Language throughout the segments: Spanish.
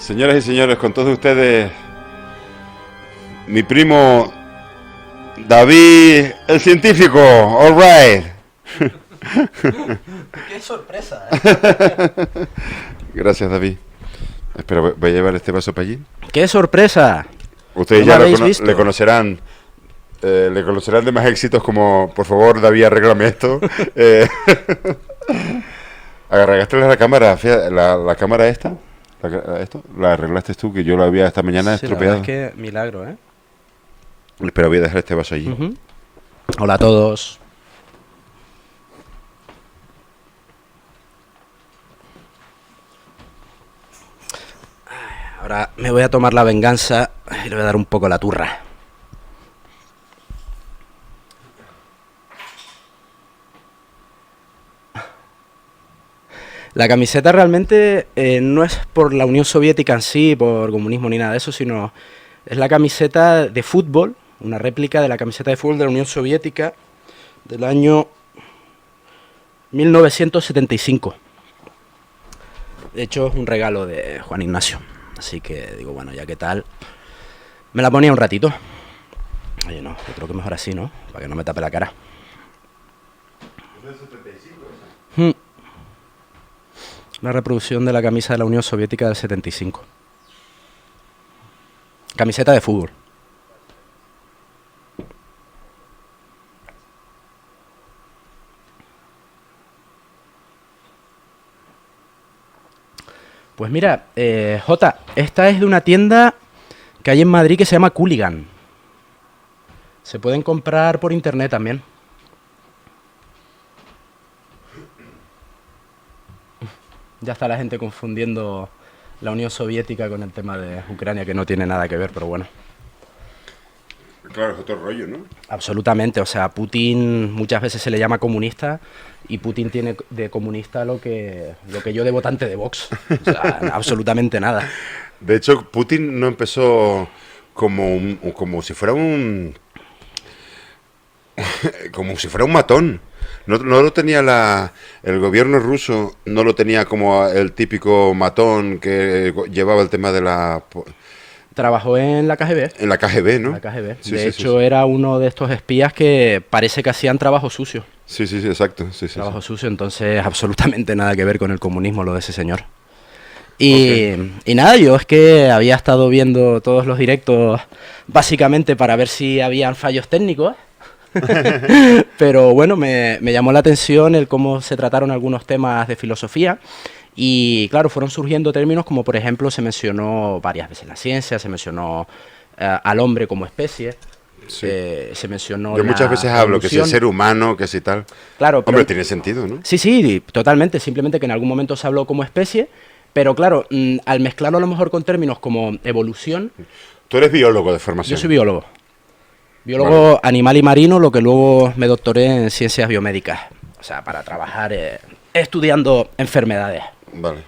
Señoras y señores, con todos ustedes, mi primo David, el científico, all right. ¡Qué sorpresa! Gracias, David. Espera, voy a llevar este vaso para allí. ¡Qué sorpresa! Ustedes ¿No ya me habéis visto? le conocerán de más éxitos como, por favor, David, arréglame esto. Agarraste la cámara, fíjate, la cámara esta, esto, la arreglaste tú, que yo la había esta mañana Sí, estropeado. la verdad es que milagro, ¿eh? Espera, voy a dejar este vaso allí. Uh-huh. Hola a todos. Ahora me voy a tomar la venganza y le voy a dar un poco la turra. La camiseta realmente no es por la Unión Soviética en sí, por comunismo ni nada de eso, sino es la camiseta de fútbol, una réplica de la camiseta de fútbol de la Unión Soviética del año 1975. De hecho, es un regalo de Juan Ignacio. Así que digo, bueno, ya que tal, me la ponía un ratito. Oye, no, yo creo que mejor así, ¿no? Para que no me tape la cara. ¿Es del 75 esa? La reproducción de la camisa de la Unión Soviética del 75. Camiseta de fútbol. Pues mira, Jota, esta es de una tienda que hay en Madrid que se llama Cooligan. Se pueden comprar por internet también. Ya está la gente confundiendo la Unión Soviética con el tema de Ucrania, que no tiene nada que ver, pero bueno. Claro, es otro rollo, ¿no? Absolutamente, o sea, Putin muchas veces se le llama comunista y Putin tiene de comunista lo que yo de votante de Vox. O sea, absolutamente nada. De hecho, Putin no empezó como si fuera un como si fuera un matón. No lo tenía el gobierno ruso, no lo tenía como el típico matón que llevaba el tema de Trabajó en la KGB. en la KGB, ¿no? La KGB. Sí, De sí, hecho, sí. era uno de estos espías que parece que hacían trabajo sucio. Sí, sí, sí, exacto. Sí, sí, Trabajo sí. sucio, entonces absolutamente nada que ver con el comunismo lo de ese señor. Y nada, yo es que había estado viendo todos los directos básicamente para ver si habían fallos técnicos. Pero bueno, me llamó la atención el cómo se trataron algunos temas de filosofía. Y claro, fueron surgiendo términos como, por ejemplo, se mencionó varias veces la ciencia, se mencionó al hombre como especie, Sí. se mencionó Yo muchas veces hablo que si el evolución. ser humano, que si tal. Claro, pero Hombre, tiene sentido, ¿no? sí, sí, totalmente. Simplemente que en algún momento se habló como especie, pero claro, al mezclarlo a lo mejor con términos como evolución, Tú eres biólogo de formación. yo soy biólogo. Biólogo animal y marino, lo que luego me doctoré en ciencias biomédicas. O sea, para trabajar estudiando enfermedades. Vale.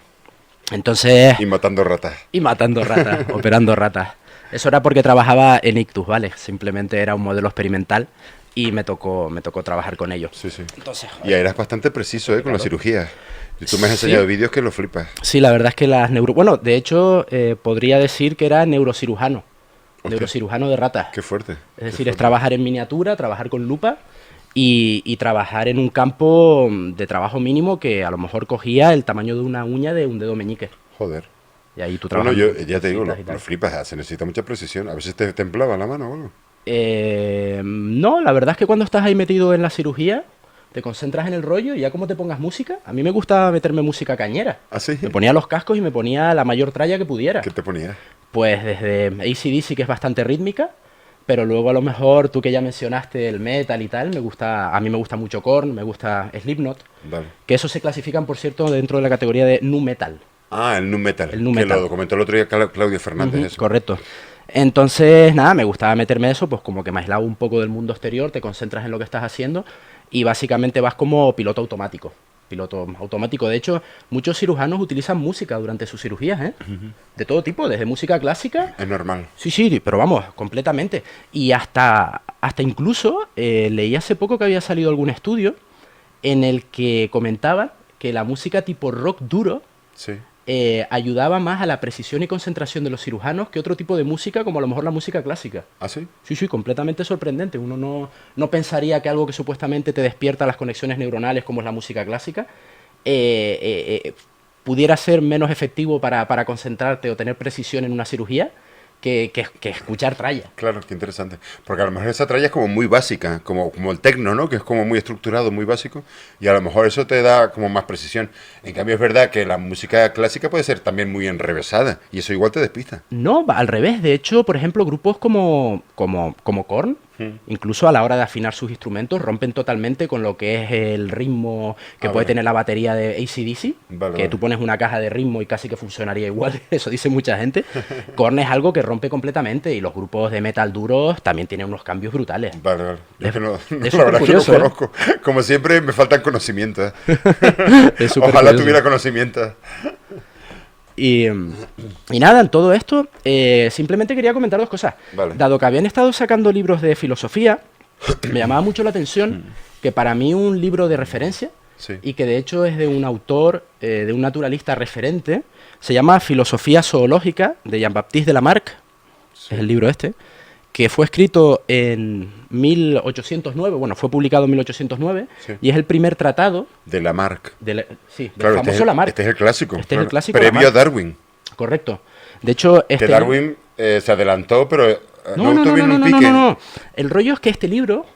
Entonces, Y matando ratas. y matando ratas, operando ratas. Eso era porque trabajaba en ictus, ¿vale? Simplemente era un modelo experimental y me tocó trabajar con ellos. Sí, sí. Entonces, Y ahí eras bastante preciso, con la Claro. cirugía. Y tú me has Sí. enseñado vídeos que lo flipas. sí, la verdad es que las Bueno, de hecho, podría decir que era neurocirujano. Hostia. Neurocirujano de ratas. Qué fuerte. Es decir, es trabajar en miniatura, trabajar con lupa y trabajar en un campo de trabajo mínimo que a lo mejor cogía el tamaño de una uña de un dedo meñique. Joder. Y ahí tú Bueno, trabajas. yo ya te digo, cositas y tal. lo flipas, se necesita mucha precisión. A veces te temblaba la mano o algo. No, la verdad es que cuando estás ahí metido en la cirugía, te concentras en el rollo y ya como te pongas música. A mí me gusta meterme música cañera. ¿Ah, sí? Me ponía los cascos y me ponía la mayor tralla que pudiera. ¿Qué te ponías? Pues desde AC/DC, que es bastante rítmica, pero luego a lo mejor tú que ya mencionaste el metal y tal, a mí me gusta mucho Korn, me gusta Slipknot, Vale. que esos se clasifican, por cierto, dentro de la categoría de nu metal. Ah, el nu metal. El nu que metal. lo comentó el otro día Claudio Fernández. Ujú, Eso. correcto. Entonces, nada, me gustaba meterme eso, pues como que me aislaba un poco del mundo exterior, te concentras en lo que estás haciendo y básicamente vas como piloto automático. Piloto automático. De hecho, muchos cirujanos utilizan música durante sus cirugías, ¿eh? De todo tipo, desde música clásica. Es normal. Sí, sí, pero vamos, completamente. Y hasta incluso leí hace poco que había salido algún estudio en el que comentaban que la música tipo rock duro Sí. ayudaba más a la precisión y concentración de los cirujanos que otro tipo de música, como a lo mejor la música clásica. ¿Ah, sí? Sí, sí, completamente sorprendente. Uno no pensaría que algo que supuestamente te despierta las conexiones neuronales, como es la música clásica, pudiera ser menos efectivo para concentrarte o tener precisión en una cirugía que escuchar tralla. Claro, qué interesante. Porque a lo mejor esa tralla es como muy básica, como el tecno, ¿no? Que es como muy estructurado, muy básico, y a lo mejor eso te da como más precisión. En cambio es verdad que la música clásica puede ser también muy enrevesada, y eso igual te despista. No, al revés. De hecho, por ejemplo, grupos como Korn, incluso a la hora de afinar sus instrumentos, rompen totalmente con lo que es el ritmo que puede vale. tener la batería de AC/DC, Vale, que vale. tú pones una caja de ritmo y casi que funcionaría igual. Eso dice mucha gente. Korn es algo que rompe completamente, y los grupos de metal duros también tienen unos cambios brutales. Vale, vale. Yo es que no, Es la verdad es que supercurioso, no conozco. Como siempre, me faltan conocimientos. Es Ojalá supercurioso. tuviera conocimientos. Y nada, en todo esto, simplemente quería comentar dos cosas. Vale. Dado que habían estado sacando libros de filosofía, me llamaba mucho la atención que para mí un libro de referencia, Sí. y que de hecho es de un autor, de un naturalista referente, se llama Filosofía Zoológica, de Jean-Baptiste de Lamarck, es el libro este, que fue escrito en 1809, bueno, fue publicado en 1809, Sí. y es el primer tratado De Lamarck. sí, del Claro, famoso Lamarck. este es el clásico. Este es el claro. clásico Previo Lamarck. a Darwin. Correcto. De hecho, Que Darwin se adelantó, pero No, luego tuvieron un pique. no. El rollo es que este libro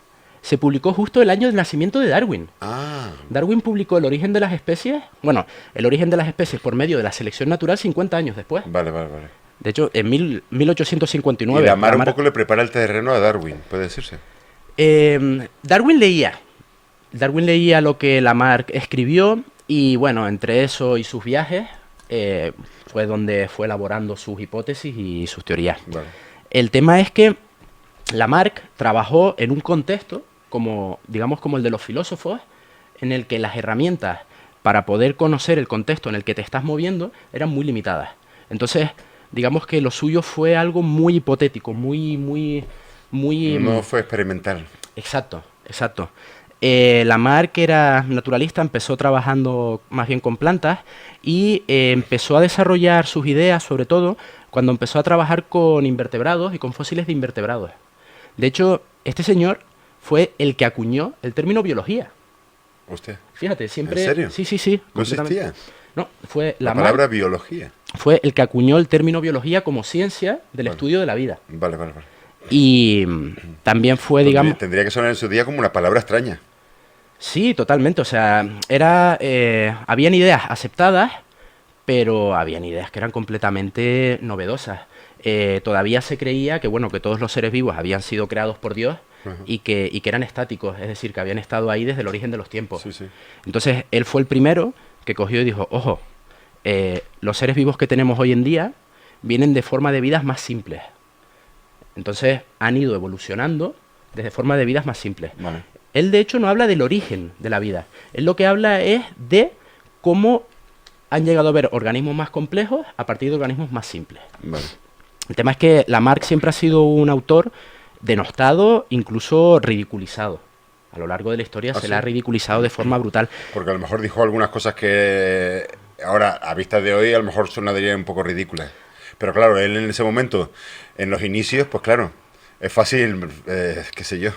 se publicó justo el año del nacimiento de Darwin. Ah, Darwin publicó El origen de las especies, bueno, El origen de las especies por medio de la selección natural 50 años después. vale, vale, vale. De hecho, en Y 1859. Lamarck un Lamarck- poco le prepara el terreno a Darwin, puede decirse. Darwin leía. Darwin leía lo que Lamarck escribió, y bueno, entre eso y sus viajes, fue donde fue elaborando sus hipótesis y sus teorías. Vale. El tema es que Lamarck trabajó en un contexto, como, digamos, como el de los filósofos, en el que las herramientas para poder conocer el contexto en el que te estás moviendo eran muy limitadas. Entonces, digamos que lo suyo fue algo muy hipotético, muy... No fue experimental. Exacto, exacto. Lamarck era naturalista, empezó trabajando más bien con plantas, y empezó a desarrollar sus ideas, sobre todo cuando empezó a trabajar con invertebrados y con fósiles de invertebrados. De hecho, este señor fue el que acuñó el término biología. ¿Usted? Fíjate, siempre... ¿En serio? Sí. ¿No completamente. existía? No, fue La Lamarck, palabra biología. fue el que acuñó el término biología como ciencia del Vale. estudio de la vida. Vale, vale, vale. Y también fue, digamos... Tendría que sonar en su día como una palabra extraña. Sí, totalmente. O sea, habían ideas aceptadas, pero habían ideas que eran completamente novedosas. Todavía se creía que, bueno, que todos los seres vivos habían sido creados por Dios, y que eran estáticos, es decir, que habían estado ahí desde el origen de los tiempos. Sí, sí. Entonces, él fue el primero que cogió y dijo, ojo, los seres vivos que tenemos hoy en día vienen de forma de vidas más simples. Entonces, han ido evolucionando desde forma de vidas más simples. Vale. Él, de hecho, no habla del origen de la vida. Él lo que habla es de cómo han llegado a ver organismos más complejos a partir de organismos más simples. Vale. El tema es que Lamarck siempre ha sido un autor denostado, incluso ridiculizado. A lo largo de la historia se ¿sí? le ha ridiculizado de forma brutal. Porque a lo mejor dijo algunas cosas que ahora, a vista de hoy, a lo mejor sonarían un poco ridículas. Pero claro, él en ese momento, en los inicios, pues claro, es fácil, qué sé yo.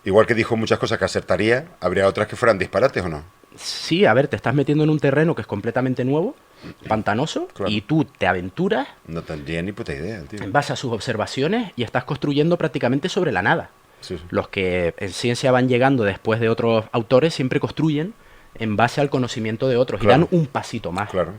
Igual que dijo muchas cosas que acertaría, habría otras que fueran disparates o no. Sí, a ver, te estás metiendo en un terreno que es completamente nuevo, pantanoso, Claro. y tú te aventuras No tendría ni puta idea, tío. en base a sus observaciones y estás construyendo prácticamente sobre la nada. Sí, sí. Los que en ciencia van llegando después de otros autores siempre construyen en base al conocimiento de otros, Claro. y dan un pasito más. Claro.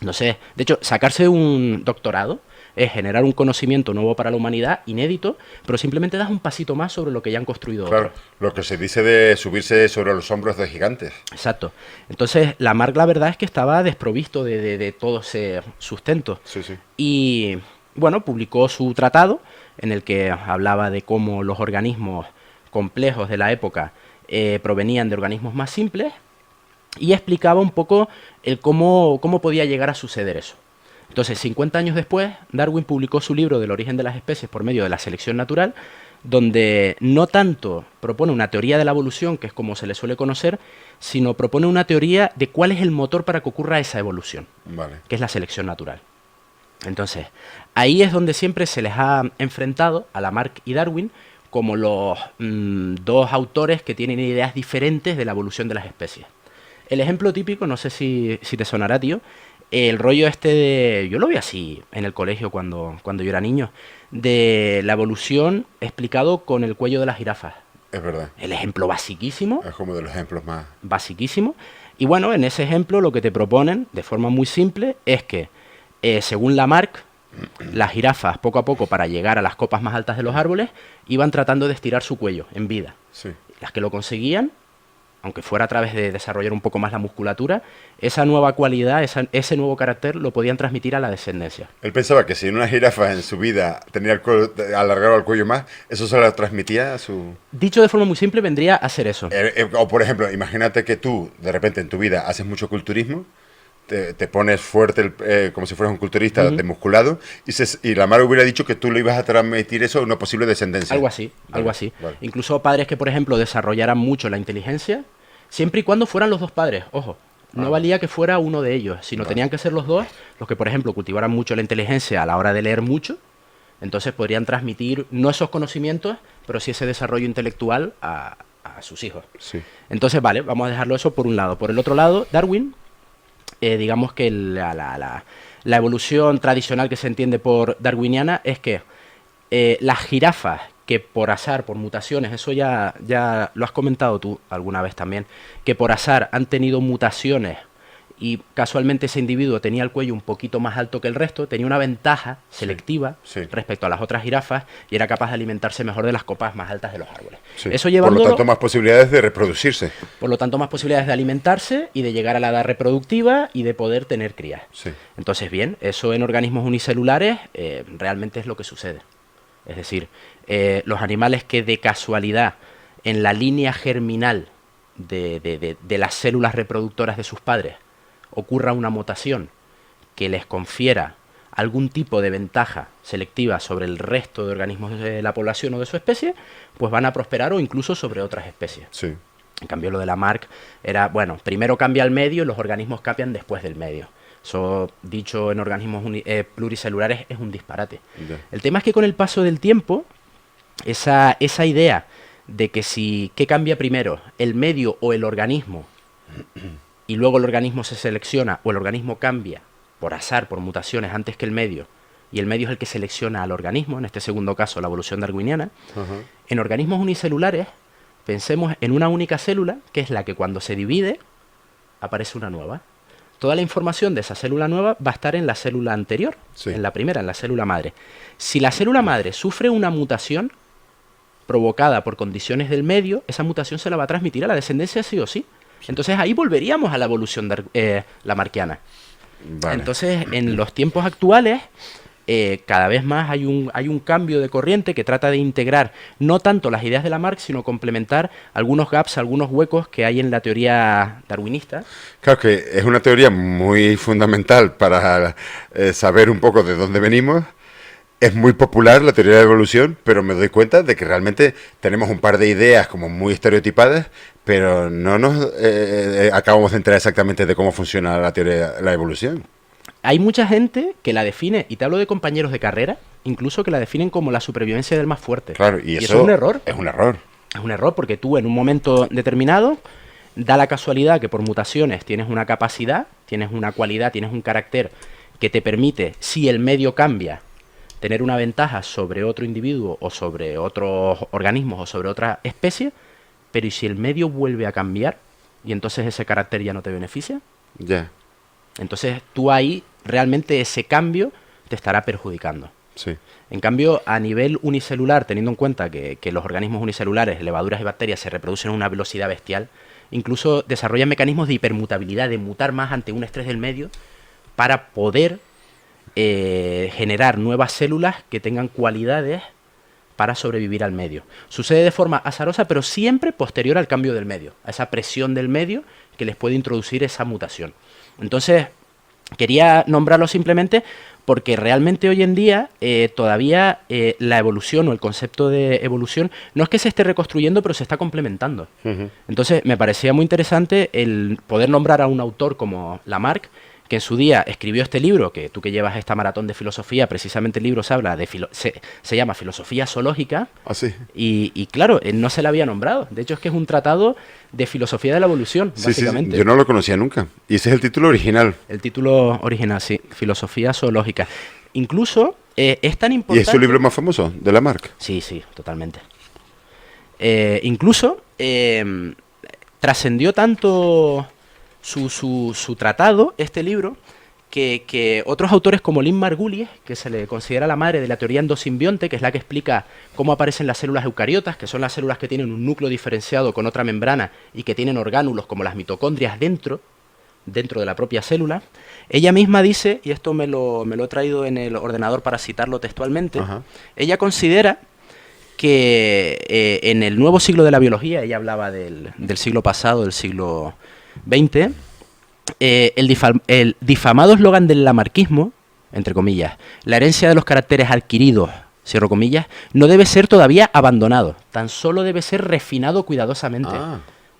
No sé, de hecho, sacarse un doctorado es generar un conocimiento nuevo para la humanidad, inédito, pero simplemente das un pasito más sobre lo que ya han construido Claro, otros. lo que se dice de subirse sobre los hombros de gigantes. Exacto. Entonces, Lamarck, la verdad es que estaba desprovisto de todo ese sustento. Sí, sí. Y bueno, publicó su tratado en el que hablaba de cómo los organismos complejos de la época provenían de organismos más simples, y explicaba un poco el cómo podía llegar a suceder eso. Entonces, 50 años después, Darwin publicó su libro del origen de las especies por medio de la selección natural, donde no tanto propone una teoría de la evolución, que es como se le suele conocer, sino propone una teoría de cuál es el motor para que ocurra esa evolución, Vale. que es la selección natural. Entonces, ahí es donde siempre se les ha enfrentado a Lamarck y Darwin como los dos autores que tienen ideas diferentes de la evolución de las especies. El ejemplo típico, no sé si te sonará, tío, el rollo este de... Yo lo vi así en el colegio cuando yo era niño, de la evolución explicado con el cuello de las jirafas. Es verdad. El ejemplo basiquísimo, Es como de los ejemplos más... basiquísimo. Y bueno, en ese ejemplo lo que te proponen, de forma muy simple, es que, según Lamarck, las jirafas, poco a poco, para llegar a las copas más altas de los árboles, iban tratando de estirar su cuello en vida. Sí. Las que lo conseguían, aunque fuera a través de desarrollar un poco más la musculatura, esa nueva cualidad, ese nuevo carácter lo podían transmitir a la descendencia. Él pensaba que si una jirafa en su vida tenía el alargado el cuello más, eso se lo transmitía a su... Dicho de forma muy simple, vendría a ser eso. O por ejemplo, imagínate que tú, de repente en tu vida, haces mucho culturismo, te pones fuerte, como si fueras un culturista de musculado, y la madre hubiera dicho que tú le ibas a transmitir eso a una posible descendencia. Algo así, Vale, algo así. vale. Incluso padres que, por ejemplo, desarrollaran mucho la inteligencia, siempre y cuando fueran los dos padres, ojo. No valía que fuera uno de ellos, sino tenían que ser los dos los que, por ejemplo, cultivaran mucho la inteligencia a la hora de leer mucho. Entonces podrían transmitir no esos conocimientos, pero sí ese desarrollo intelectual a sus hijos. Sí. Entonces, vale, vamos a dejarlo eso por un lado. Por el otro lado, Darwin, digamos que la evolución tradicional que se entiende por darwiniana es que las jirafas que por azar, por mutaciones, eso ya lo has comentado tú alguna vez también, que por azar han tenido mutaciones y casualmente ese individuo tenía el cuello un poquito más alto que el resto, tenía una ventaja selectiva sí. respecto a las otras jirafas y era capaz de alimentarse mejor de las copas más altas de los árboles. Sí. Eso Por llevándolo, lo tanto, más posibilidades de reproducirse. por lo tanto, más posibilidades de alimentarse y de llegar a la edad reproductiva y de poder tener crías. Sí. Entonces, bien, eso en organismos unicelulares realmente es lo que sucede. Es decir, los animales que de casualidad en la línea germinal de las células reproductoras de sus padres ocurra una mutación que les confiera algún tipo de ventaja selectiva sobre el resto de organismos de la población o de su especie, pues van a prosperar o incluso sobre otras especies. Sí. En cambio, lo de Lamarck era, bueno, primero cambia el medio y los organismos cambian después del medio. Eso, dicho en organismos pluricelulares, es un disparate. Ya. El tema es que con el paso del tiempo, esa idea de que ¿qué cambia primero? ¿El medio o el organismo? Y luego el organismo se selecciona o el organismo cambia por azar, por mutaciones antes que el medio, y el medio es el que selecciona al organismo, en este segundo caso la evolución darwiniana. Ajá. En organismos unicelulares, pensemos en una única célula, que es la que cuando se divide, aparece una nueva. Toda la información de esa célula nueva va a estar en la célula anterior, Sí. en la primera, en la célula madre. Si la célula madre sufre una mutación provocada por condiciones del medio, esa mutación se la va a transmitir a la descendencia sí o sí. Entonces ahí volveríamos a la evolución lamarckiana. Vale. Entonces, en los tiempos actuales, cada vez más hay un cambio de corriente que trata de integrar no tanto las ideas de Lamarck, sino complementar algunos gaps, algunos huecos que hay en la teoría darwinista. Claro que es una teoría muy fundamental para saber un poco de dónde venimos. Es muy popular la teoría de la evolución, pero me doy cuenta de que realmente tenemos un par de ideas como muy estereotipadas, pero no nos acabamos de enterar exactamente de cómo funciona la teoría de la evolución. Hay mucha gente que la define, y te hablo de compañeros de carrera, incluso que la definen como la supervivencia del más fuerte. Claro, y eso es un error. Es un error. Es un error porque tú en un momento determinado da la casualidad que por mutaciones tienes una capacidad, tienes una cualidad, tienes un carácter que te permite, si el medio cambia, tener una ventaja sobre otro individuo o sobre otros organismos o sobre otra especie, pero ¿y si el medio vuelve a cambiar y entonces ese carácter ya no te beneficia? Ya, Entonces tú ahí realmente ese cambio te estará perjudicando. sí. En cambio, a nivel unicelular, teniendo en cuenta que los organismos unicelulares, levaduras y bacterias, se reproducen a una velocidad bestial, incluso desarrollan mecanismos de hipermutabilidad, de mutar más ante un estrés del medio, para poder generar nuevas células que tengan cualidades para sobrevivir al medio. Sucede de forma azarosa, pero siempre posterior al cambio del medio, a esa presión del medio que les puede introducir esa mutación. Entonces, quería nombrarlo simplemente porque realmente hoy en día todavía la evolución o el concepto de evolución no es que se esté reconstruyendo, pero se está complementando. Entonces me parecía muy interesante el poder nombrar a un autor como Lamarck, que en su día escribió este libro, que tú que llevas esta maratón de filosofía, precisamente el libro se habla de se llama Filosofía Zoológica, y claro, él no se le había nombrado. De hecho, es que es un tratado de filosofía de la evolución, básicamente. Sí, yo no lo conocía nunca. Y ese es el título original. El título original, sí, Filosofía Zoológica. Incluso es tan importante... ¿Y es su libro más famoso, de Lamarck? Sí, totalmente. Incluso trascendió tanto su tratado, este libro, que otros autores como Lynn Margulies, que se le considera la madre de la teoría endosimbionte, que es la que explica cómo aparecen las células eucariotas, que son las células que tienen un núcleo diferenciado con otra membrana y que tienen orgánulos como las mitocondrias dentro de la propia célula, ella misma dice, y esto me lo he traído en el ordenador para citarlo textualmente, ella considera que en el nuevo siglo de la biología, ella hablaba del siglo pasado, del siglo XX, el difamado eslogan del lamarquismo, entre comillas, la herencia de los caracteres adquiridos, cierro comillas, no debe ser todavía abandonado, tan solo debe ser refinado cuidadosamente.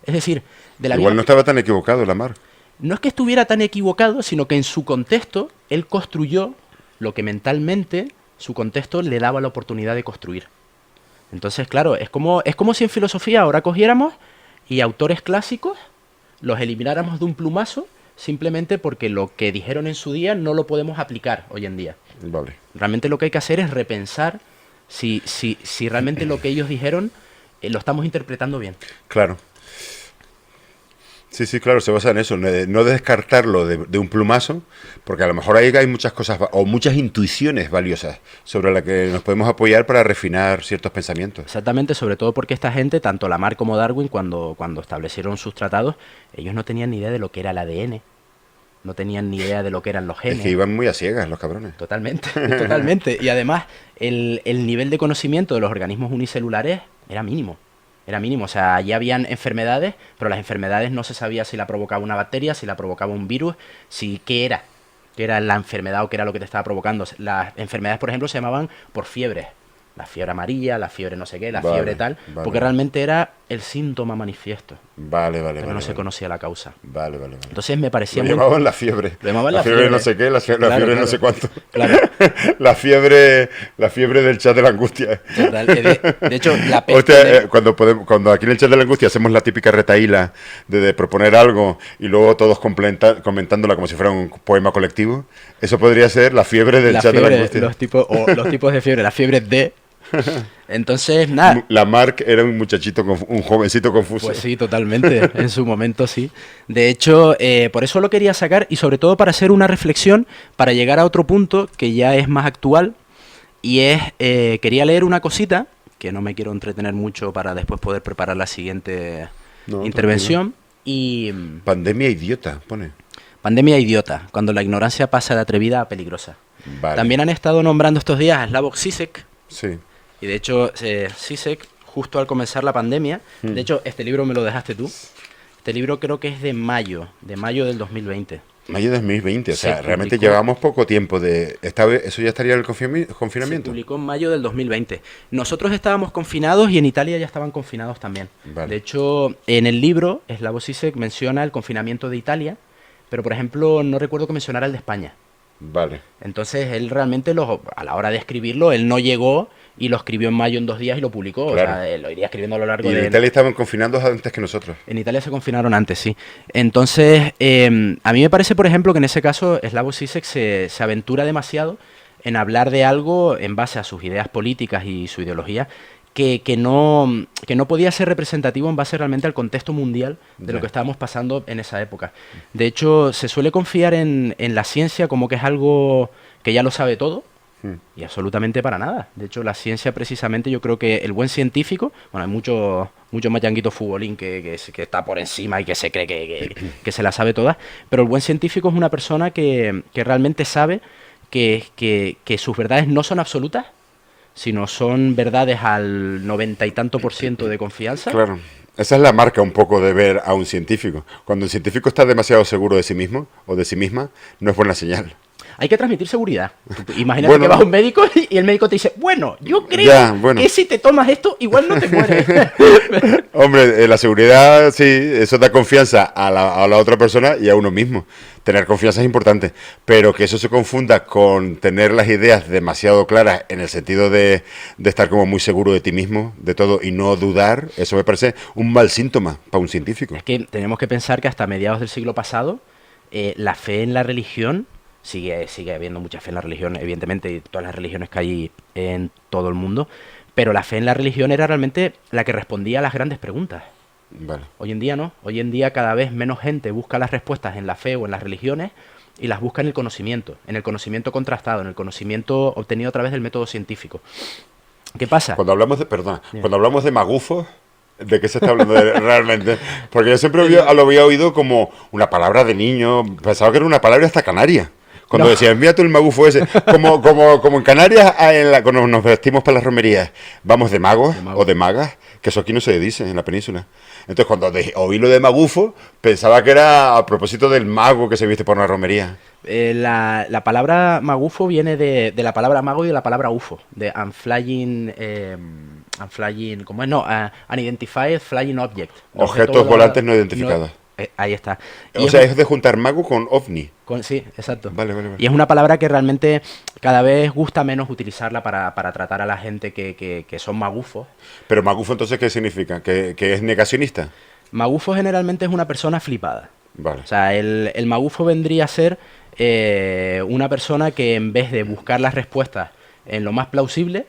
Es decir, igual no estaba tan equivocado Lamarck. No es que estuviera tan equivocado, sino que en su contexto él construyó lo que mentalmente su contexto le daba la oportunidad de construir. Entonces, claro, es como si en filosofía ahora cogiéramos y autores clásicos los elimináramos de un plumazo simplemente porque lo que dijeron en su día no lo podemos aplicar hoy en día. Vale. Realmente lo que hay que hacer es repensar si realmente lo que ellos dijeron lo estamos interpretando bien. Claro. Sí, claro, se basa en eso, no descartarlo de un plumazo, porque a lo mejor ahí hay muchas cosas o muchas intuiciones valiosas sobre las que nos podemos apoyar para refinar ciertos pensamientos. Exactamente, sobre todo porque esta gente, tanto Lamarck como Darwin, cuando establecieron sus tratados, ellos no tenían ni idea de lo que era el ADN, no tenían ni idea de lo que eran los genes. Es que iban muy a ciegas los cabrones. Totalmente. Y además, el nivel de conocimiento de los organismos unicelulares era mínimo. O sea, allí habían enfermedades, pero las enfermedades no se sabía si la provocaba una bacteria, si la provocaba un virus, qué era la enfermedad o qué era lo que te estaba provocando. Las enfermedades, por ejemplo, se llamaban por fiebres. La fiebre amarilla, la fiebre no sé qué, fiebre tal, porque realmente era el síntoma manifiesto. Pero no se conocía la causa. Vale. Entonces me parecía lo llamaban la fiebre. Lo llamaban la fiebre no sé qué, la fiebre no sé cuánto. Claro. la fiebre del chat de la angustia. Total, de hecho, la peste... Hostia, cuando aquí en el chat de la angustia hacemos la típica retaíla de proponer algo y luego todos comentándola como si fuera un poema colectivo, eso podría ser la fiebre del chat de la angustia. Los tipos de fiebre, la fiebre de... Entonces, nada. Lamarck era un muchachito, un jovencito confuso. Pues sí, totalmente, en su momento sí. De hecho, por eso lo quería sacar y sobre todo para hacer una reflexión, para llegar a otro punto que ya es más actual y es, quería leer una cosita, que no me quiero entretener mucho para después poder preparar la siguiente intervención. Y pandemia idiota, pone. Pandemia idiota, cuando la ignorancia pasa de atrevida a peligrosa. Vale. También han estado nombrando estos días a Slavoj Žižek. Sí. Y de hecho, Žižek, justo al comenzar la pandemia, de hecho, este libro me lo dejaste tú. Este libro creo que es de mayo del 2020. Mayo de 2020, o sea, realmente llevamos poco tiempo de... ¿Eso ya estaría en el confinamiento? Se publicó en mayo del 2020. Nosotros estábamos confinados y en Italia ya estaban confinados también. Vale. De hecho, en el libro, Slavoj Žižek menciona el confinamiento de Italia, pero por ejemplo, no recuerdo que mencionara el de España. Vale. Entonces, él realmente, a la hora de escribirlo, él no llegó y lo escribió en mayo en 2 días y lo publicó. Claro. O sea, lo iría escribiendo a lo largo de... Y en Italia estaban confinando antes que nosotros. En Italia se confinaron antes, sí. Entonces, a mí me parece, por ejemplo, que en ese caso Slavoj Žižek se aventura demasiado en hablar de algo en base a sus ideas políticas y su ideología que no podía ser representativo en base realmente al contexto mundial de lo que estábamos pasando en esa época. De hecho, se suele confiar en la ciencia como que es algo que ya lo sabe todo, y absolutamente para nada. De hecho, la ciencia precisamente, yo creo que el buen científico, bueno, hay mucho machanguito futbolín que está por encima y que se cree que se la sabe toda, pero el buen científico es una persona que realmente sabe que sus verdades no son absolutas, sino son verdades al 90 y tanto % de confianza. Claro. Esa es la marca un poco de ver a un científico. Cuando un científico está demasiado seguro de sí mismo o de sí misma, no es buena señal. hay que transmitir seguridad. Imagínate Bueno, que vas a un médico y el médico te dice, bueno, yo creo Ya, bueno. que si te tomas esto, igual no te mueres. Hombre, la seguridad, sí, eso da confianza a la otra persona y a uno mismo. Tener confianza es importante, pero que eso se confunda con tener las ideas demasiado claras en el sentido de estar como muy seguro de ti mismo, de todo, y no dudar, eso me parece un mal síntoma para un científico. Es que tenemos que pensar que hasta mediados del siglo pasado, la fe en la religión, sigue habiendo mucha fe en la religión, evidentemente, y todas las religiones que hay en todo el mundo, pero la fe en la religión era realmente la que respondía a las grandes preguntas. Vale. Hoy en día no, hoy en día cada vez menos gente busca las respuestas en la fe o en las religiones y las busca en el conocimiento contrastado, en el conocimiento obtenido a través del método científico. ¿Qué pasa? Cuando hablamos de, perdona, Bien. cuando hablamos de magufos, ¿de qué se está hablando realmente? Porque yo siempre lo había oído como una palabra de niño, pensaba que era una palabra hasta canaria. Cuando No. decían, mira tú el magufo ese, como en Canarias, cuando nos vestimos para las romerías, vamos de magos De magos. o de magas, que eso aquí no se dice en la península. Entonces cuando oí lo de magufo, pensaba que era a propósito del mago que se viste por una romería. La palabra magufo viene de la palabra mago y de la palabra UFO, de unflying, ¿cómo es? No, unidentified flying object. Objetos volantes no identificados. Ahí está. O sea, es de juntar mago con ovni. Sí, exacto. Vale. Y es una palabra que realmente cada vez gusta menos utilizarla para tratar a la gente que son magufos. Pero magufo entonces, ¿qué significa? ¿Que es negacionista? Magufo generalmente es una persona flipada. Vale. O sea, el magufo vendría a ser una persona que en vez de buscar las respuestas en lo más plausible,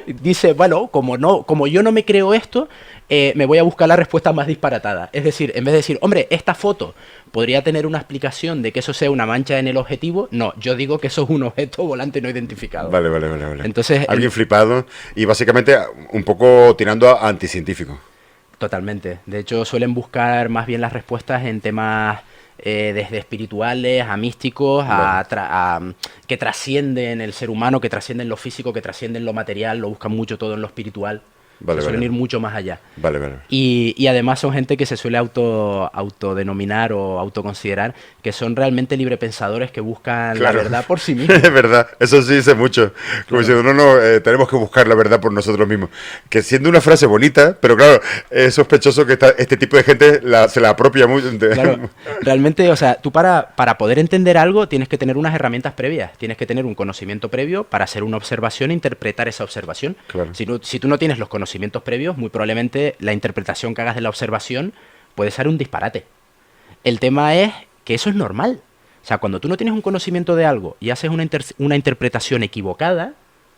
dice, bueno, como yo no me creo esto, me voy a buscar la respuesta más disparatada. Es decir, en vez de decir, hombre, esta foto podría tener una explicación de que eso sea una mancha en el objetivo, no, yo digo que eso es un objeto volante no identificado. Vale. Entonces, Alguien flipado y básicamente un poco tirando a anticientífico. Totalmente. De hecho, suelen buscar más bien las respuestas en temas desde espirituales a místicos, que trascienden el ser humano, que trascienden lo físico, que trascienden lo material, lo buscan mucho todo en lo espiritual. Vale, Suelen vale. ir mucho más allá. Vale. Y además son gente que se suele autodenominar o autoconsiderar que son realmente librepensadores que buscan Claro. la verdad por sí mismos. Es verdad, eso sí dice mucho. Como diciendo, tenemos que buscar la verdad por nosotros mismos. Que siendo una frase bonita, pero claro, es sospechoso que este tipo de gente se la apropia mucho. Claro, realmente, o sea, tú para poder entender algo tienes que tener unas herramientas previas, tienes que tener un conocimiento previo para hacer una observación e interpretar esa observación. Claro. Si tú no tienes los conocimientos previos, muy probablemente la interpretación que hagas de la observación puede ser un disparate. El tema es que eso es normal. O sea, cuando tú no tienes un conocimiento de algo y haces una interpretación equivocada,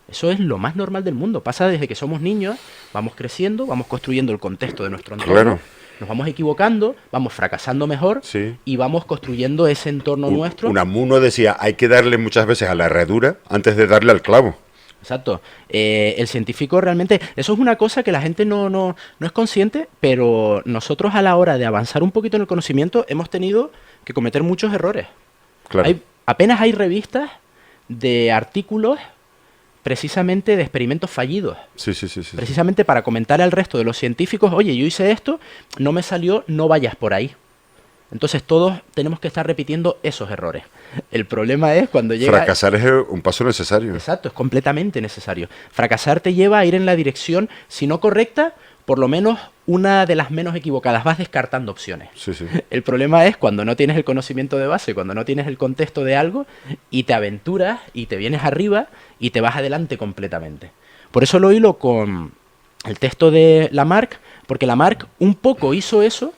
eso es lo más normal del mundo. Pasa desde que somos niños, vamos creciendo, vamos construyendo el contexto de nuestro entorno. Claro. Nos vamos equivocando, vamos fracasando mejor Sí. y vamos construyendo ese entorno nuestro. Unamuno decía, hay que darle muchas veces a la herradura antes de darle al clavo. Exacto. El científico realmente, eso es una cosa que la gente no es consciente, pero nosotros a la hora de avanzar un poquito en el conocimiento hemos tenido que cometer muchos errores. Claro. Apenas hay revistas de artículos precisamente de experimentos fallidos. Sí. Precisamente para comentar al resto de los científicos, oye, yo hice esto, no me salió, no vayas por ahí. Entonces todos tenemos que estar repitiendo esos errores. El problema es cuando llega... Fracasar es un paso necesario. Exacto, es completamente necesario. Fracasar te lleva a ir en la dirección, si no correcta, por lo menos una de las menos equivocadas. Vas descartando opciones. Sí. El problema es cuando no tienes el conocimiento de base, cuando no tienes el contexto de algo y te aventuras y te vienes arriba y te vas adelante completamente. Por eso lo hilo con el texto de Lamarck, porque Lamarck un poco hizo eso,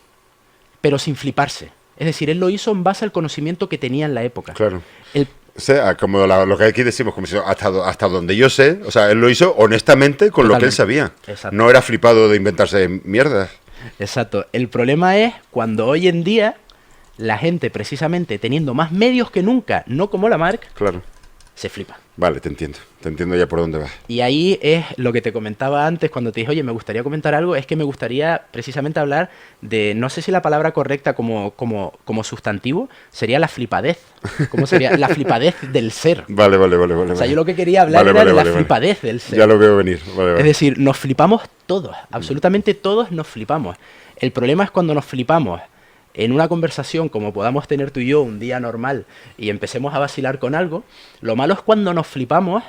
pero sin fliparse. Es decir, él lo hizo en base al conocimiento que tenía en la época. Claro. El- O sea, como lo que aquí decimos, como si hasta donde yo sé, o sea, él lo hizo honestamente con lo que él sabía. Exacto. No era flipado de inventarse mierdas. Exacto. El problema es cuando hoy en día la gente, precisamente teniendo más medios que nunca, no como Lamarck, Claro. se flipa. Vale, te entiendo ya por dónde vas. Y ahí es lo que te comentaba antes cuando te dije, oye, me gustaría comentar algo, es que me gustaría precisamente hablar de, no sé si la palabra correcta como sustantivo sería la flipadez. ¿Cómo sería? La flipadez del ser. Vale. O sea, yo lo que quería hablar era de la flipadez del ser. Ya lo veo venir. Vale. Es decir, nos flipamos todos, absolutamente todos nos flipamos. El problema es cuando nos flipamos en una conversación como podamos tener tú y yo un día normal y empecemos a vacilar con algo, lo malo es cuando nos flipamos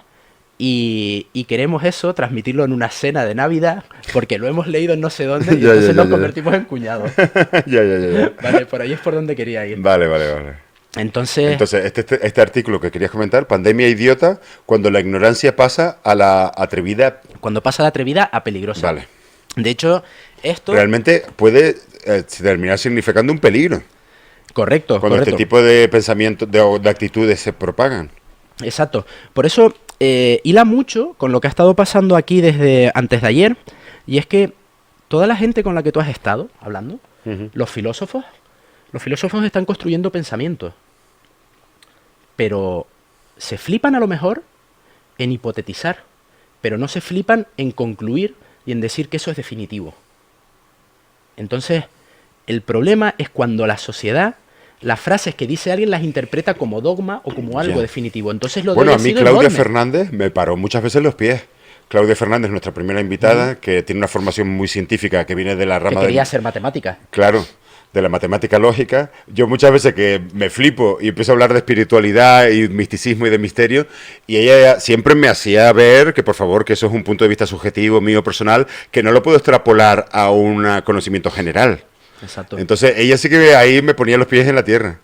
y queremos eso, transmitirlo en una cena de Navidad, porque lo hemos leído en no sé dónde y entonces nos convertimos en cuñados. Ya. Vale, por ahí es por donde quería ir. Vale. Entonces, Este artículo que querías comentar, pandemia idiota, cuando la ignorancia pasa a la atrevida. cuando pasa de atrevida a peligrosa. Vale. De hecho, esto... Realmente puede terminar significando un peligro. Correcto, Cuando correcto. este tipo de pensamientos, de actitudes se propagan. Exacto. Por eso hila mucho con lo que ha estado pasando aquí desde antes de ayer, y es que toda la gente con la que tú has estado hablando, los filósofos están construyendo pensamientos, pero se flipan a lo mejor en hipotetizar, pero no se flipan en concluir y en decir que eso es definitivo. Entonces, el problema es cuando la sociedad, las frases que dice alguien las interpreta como dogma o como algo definitivo. Entonces lo de Bueno, hoy a ha mí sido Claudia enorme. Fernández me paró muchas veces los pies. Claudia Fernández, nuestra primera invitada, que tiene una formación muy científica, que viene de la Que rama quería de... ser matemática. Claro, de la matemática lógica. Yo muchas veces que me flipo y empiezo a hablar de espiritualidad y misticismo y de misterio, y ella siempre me hacía ver que, por favor, que eso es un punto de vista subjetivo, mío, personal, que no lo puedo extrapolar a un conocimiento general. Exacto. Entonces, ella sí que ahí me ponía los pies en la tierra.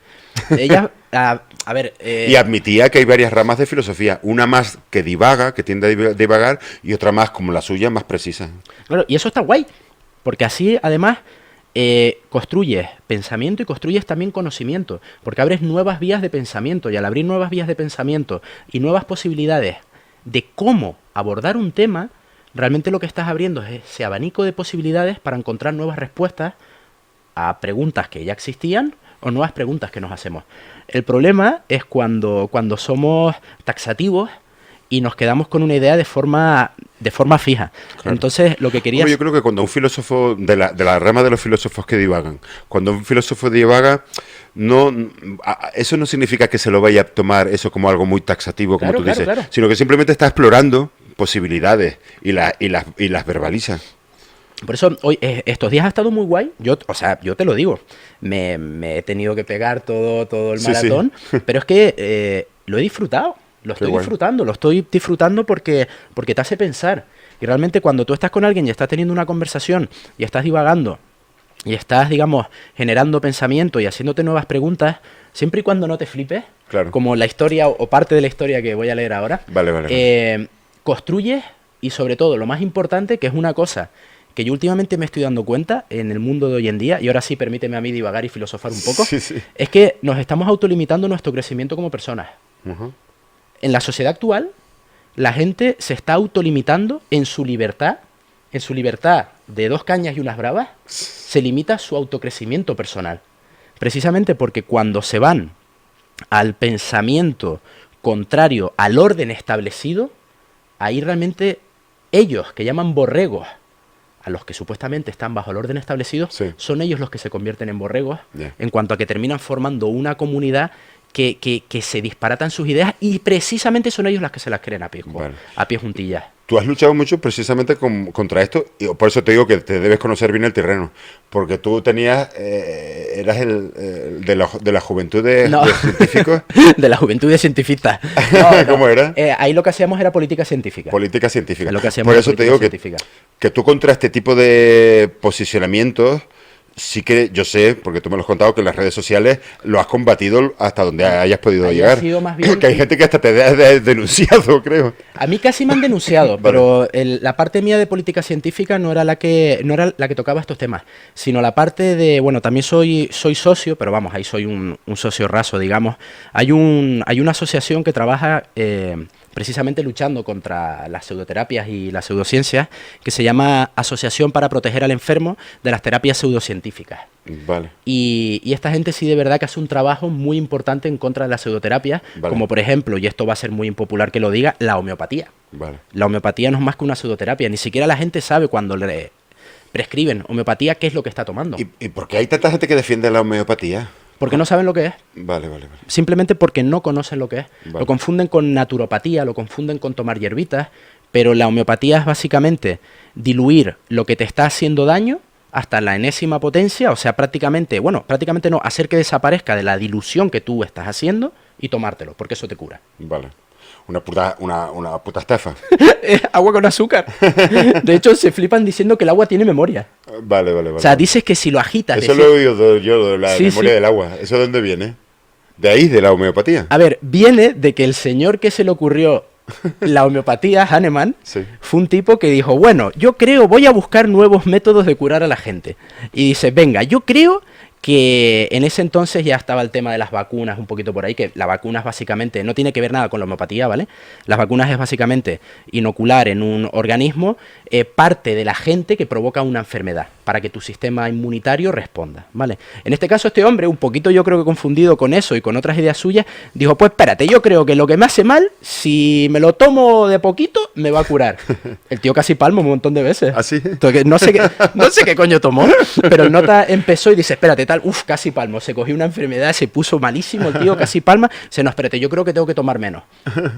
Ella, a ver... Y admitía que hay varias ramas de filosofía, una más que divaga, que tiende a divagar, y otra más, como la suya, más precisa. Claro, y eso está guay, porque así, además, construyes pensamiento y construyes también conocimiento, porque abres nuevas vías de pensamiento, y al abrir nuevas vías de pensamiento y nuevas posibilidades de cómo abordar un tema, realmente lo que estás abriendo es ese abanico de posibilidades para encontrar nuevas respuestas a preguntas que ya existían o nuevas preguntas que nos hacemos. El problema es cuando somos taxativos y nos quedamos con una idea de forma fija. Claro. Entonces, lo que quería... Yo creo que cuando un filósofo, de la rama de los filósofos que divagan, cuando un filósofo divaga, eso no significa que se lo vaya a tomar eso como algo muy taxativo, como Claro, tú claro, dices, claro. sino que simplemente está explorando posibilidades y las verbaliza. Por eso, hoy, estos días ha estado muy guay. Yo te lo digo, me he tenido que pegar todo el maratón, pero es que lo he disfrutado. Lo estoy disfrutando porque te hace pensar. Y realmente cuando tú estás con alguien y estás teniendo una conversación y estás divagando y estás, digamos, generando pensamiento y haciéndote nuevas preguntas, siempre y cuando no te flipes, Claro. como la historia o parte de la historia que voy a leer ahora, Vale. construyes y sobre todo, lo más importante, que es una cosa que yo últimamente me estoy dando cuenta en el mundo de hoy en día, y ahora sí permíteme a mí divagar y filosofar un poco, Sí. es que nos estamos autolimitando nuestro crecimiento como personas. Uh-huh. En la sociedad actual, la gente se está autolimitando en su libertad de 2 cañas y unas bravas, se limita su autocrecimiento personal. Precisamente porque cuando se van al pensamiento contrario al orden establecido, ahí realmente ellos, que llaman borregos, a los que supuestamente están bajo el orden establecido, son ellos los que se convierten en borregos, en cuanto a que terminan formando una comunidad que se disparatan sus ideas, y precisamente son ellos las que se las creen a pie juntillas. Tú has luchado mucho precisamente contra esto, y por eso te digo que te debes conocer bien el terreno, porque tú eras de la juventud de científicos. De la juventud de científicos. ¿Cómo era? Ahí lo que hacíamos era política científica. Política científica. Lo que hacíamos por eso te digo que tú contra este tipo de posicionamientos, sí que yo sé, porque tú me lo has contado, que en las redes sociales lo has combatido hasta donde hayas podido ahí llegar. Ha sido más bien que hay gente que hasta te ha denunciado, creo. A mí casi me han denunciado, pero la parte mía de política científica no era la que tocaba estos temas, sino la parte de, bueno, también soy socio, pero vamos, ahí soy un socio raso, digamos. Hay una asociación que trabaja precisamente luchando contra las pseudoterapias y las pseudociencias, que se llama Asociación para Proteger al Enfermo de las Terapias Pseudocientíficas. Vale. Y esta gente sí de verdad que hace un trabajo muy importante en contra de las pseudoterapias, como por ejemplo, y esto va a ser muy impopular que lo diga, la homeopatía. La homeopatía no es más que una pseudoterapia, ni siquiera la gente sabe cuando le prescriben homeopatía qué es lo que está tomando. ¿Y por qué hay tanta gente que defiende la homeopatía? Porque no saben lo que es. Vale. Simplemente porque no conocen lo que es. Lo confunden con naturopatía, lo confunden con tomar hierbitas, pero la homeopatía es básicamente diluir lo que te está haciendo daño hasta la enésima potencia, o sea, prácticamente no, hacer que desaparezca de la dilución que tú estás haciendo y tomártelo, porque eso te cura. Vale. Una puta estafa. Agua con azúcar. De hecho, se flipan diciendo que el agua tiene memoria. Vale. O sea, dices que si lo agitas... Eso lo he oído yo, de la memoria del agua. ¿Eso de dónde viene? ¿De ahí, de la homeopatía? A ver, viene de que el señor que se le ocurrió la homeopatía, Hahnemann, Sí. fue un tipo que dijo, bueno, yo creo, voy a buscar nuevos métodos de curar a la gente. Y dice, venga, yo creo que en ese entonces ya estaba el tema de las vacunas un poquito por ahí, que la vacuna es básicamente, no tiene que ver nada con la homeopatía, ¿vale? Las vacunas es básicamente inocular en un organismo parte de la gente que provoca una enfermedad, para que tu sistema inmunitario responda, ¿vale? En este caso este hombre, un poquito yo creo que confundido con eso y con otras ideas suyas, dijo, pues espérate, yo creo que lo que me hace mal, si me lo tomo de poquito, me va a curar. El tío casi palma un montón de veces. ¿Ah, sí? Entonces, no sé qué coño tomó, pero el nota empezó y dice, espérate, tal, casi palmo, se cogió una enfermedad, se puso malísimo el tío, casi palma, dice, no, espérate, yo creo que tengo que tomar menos.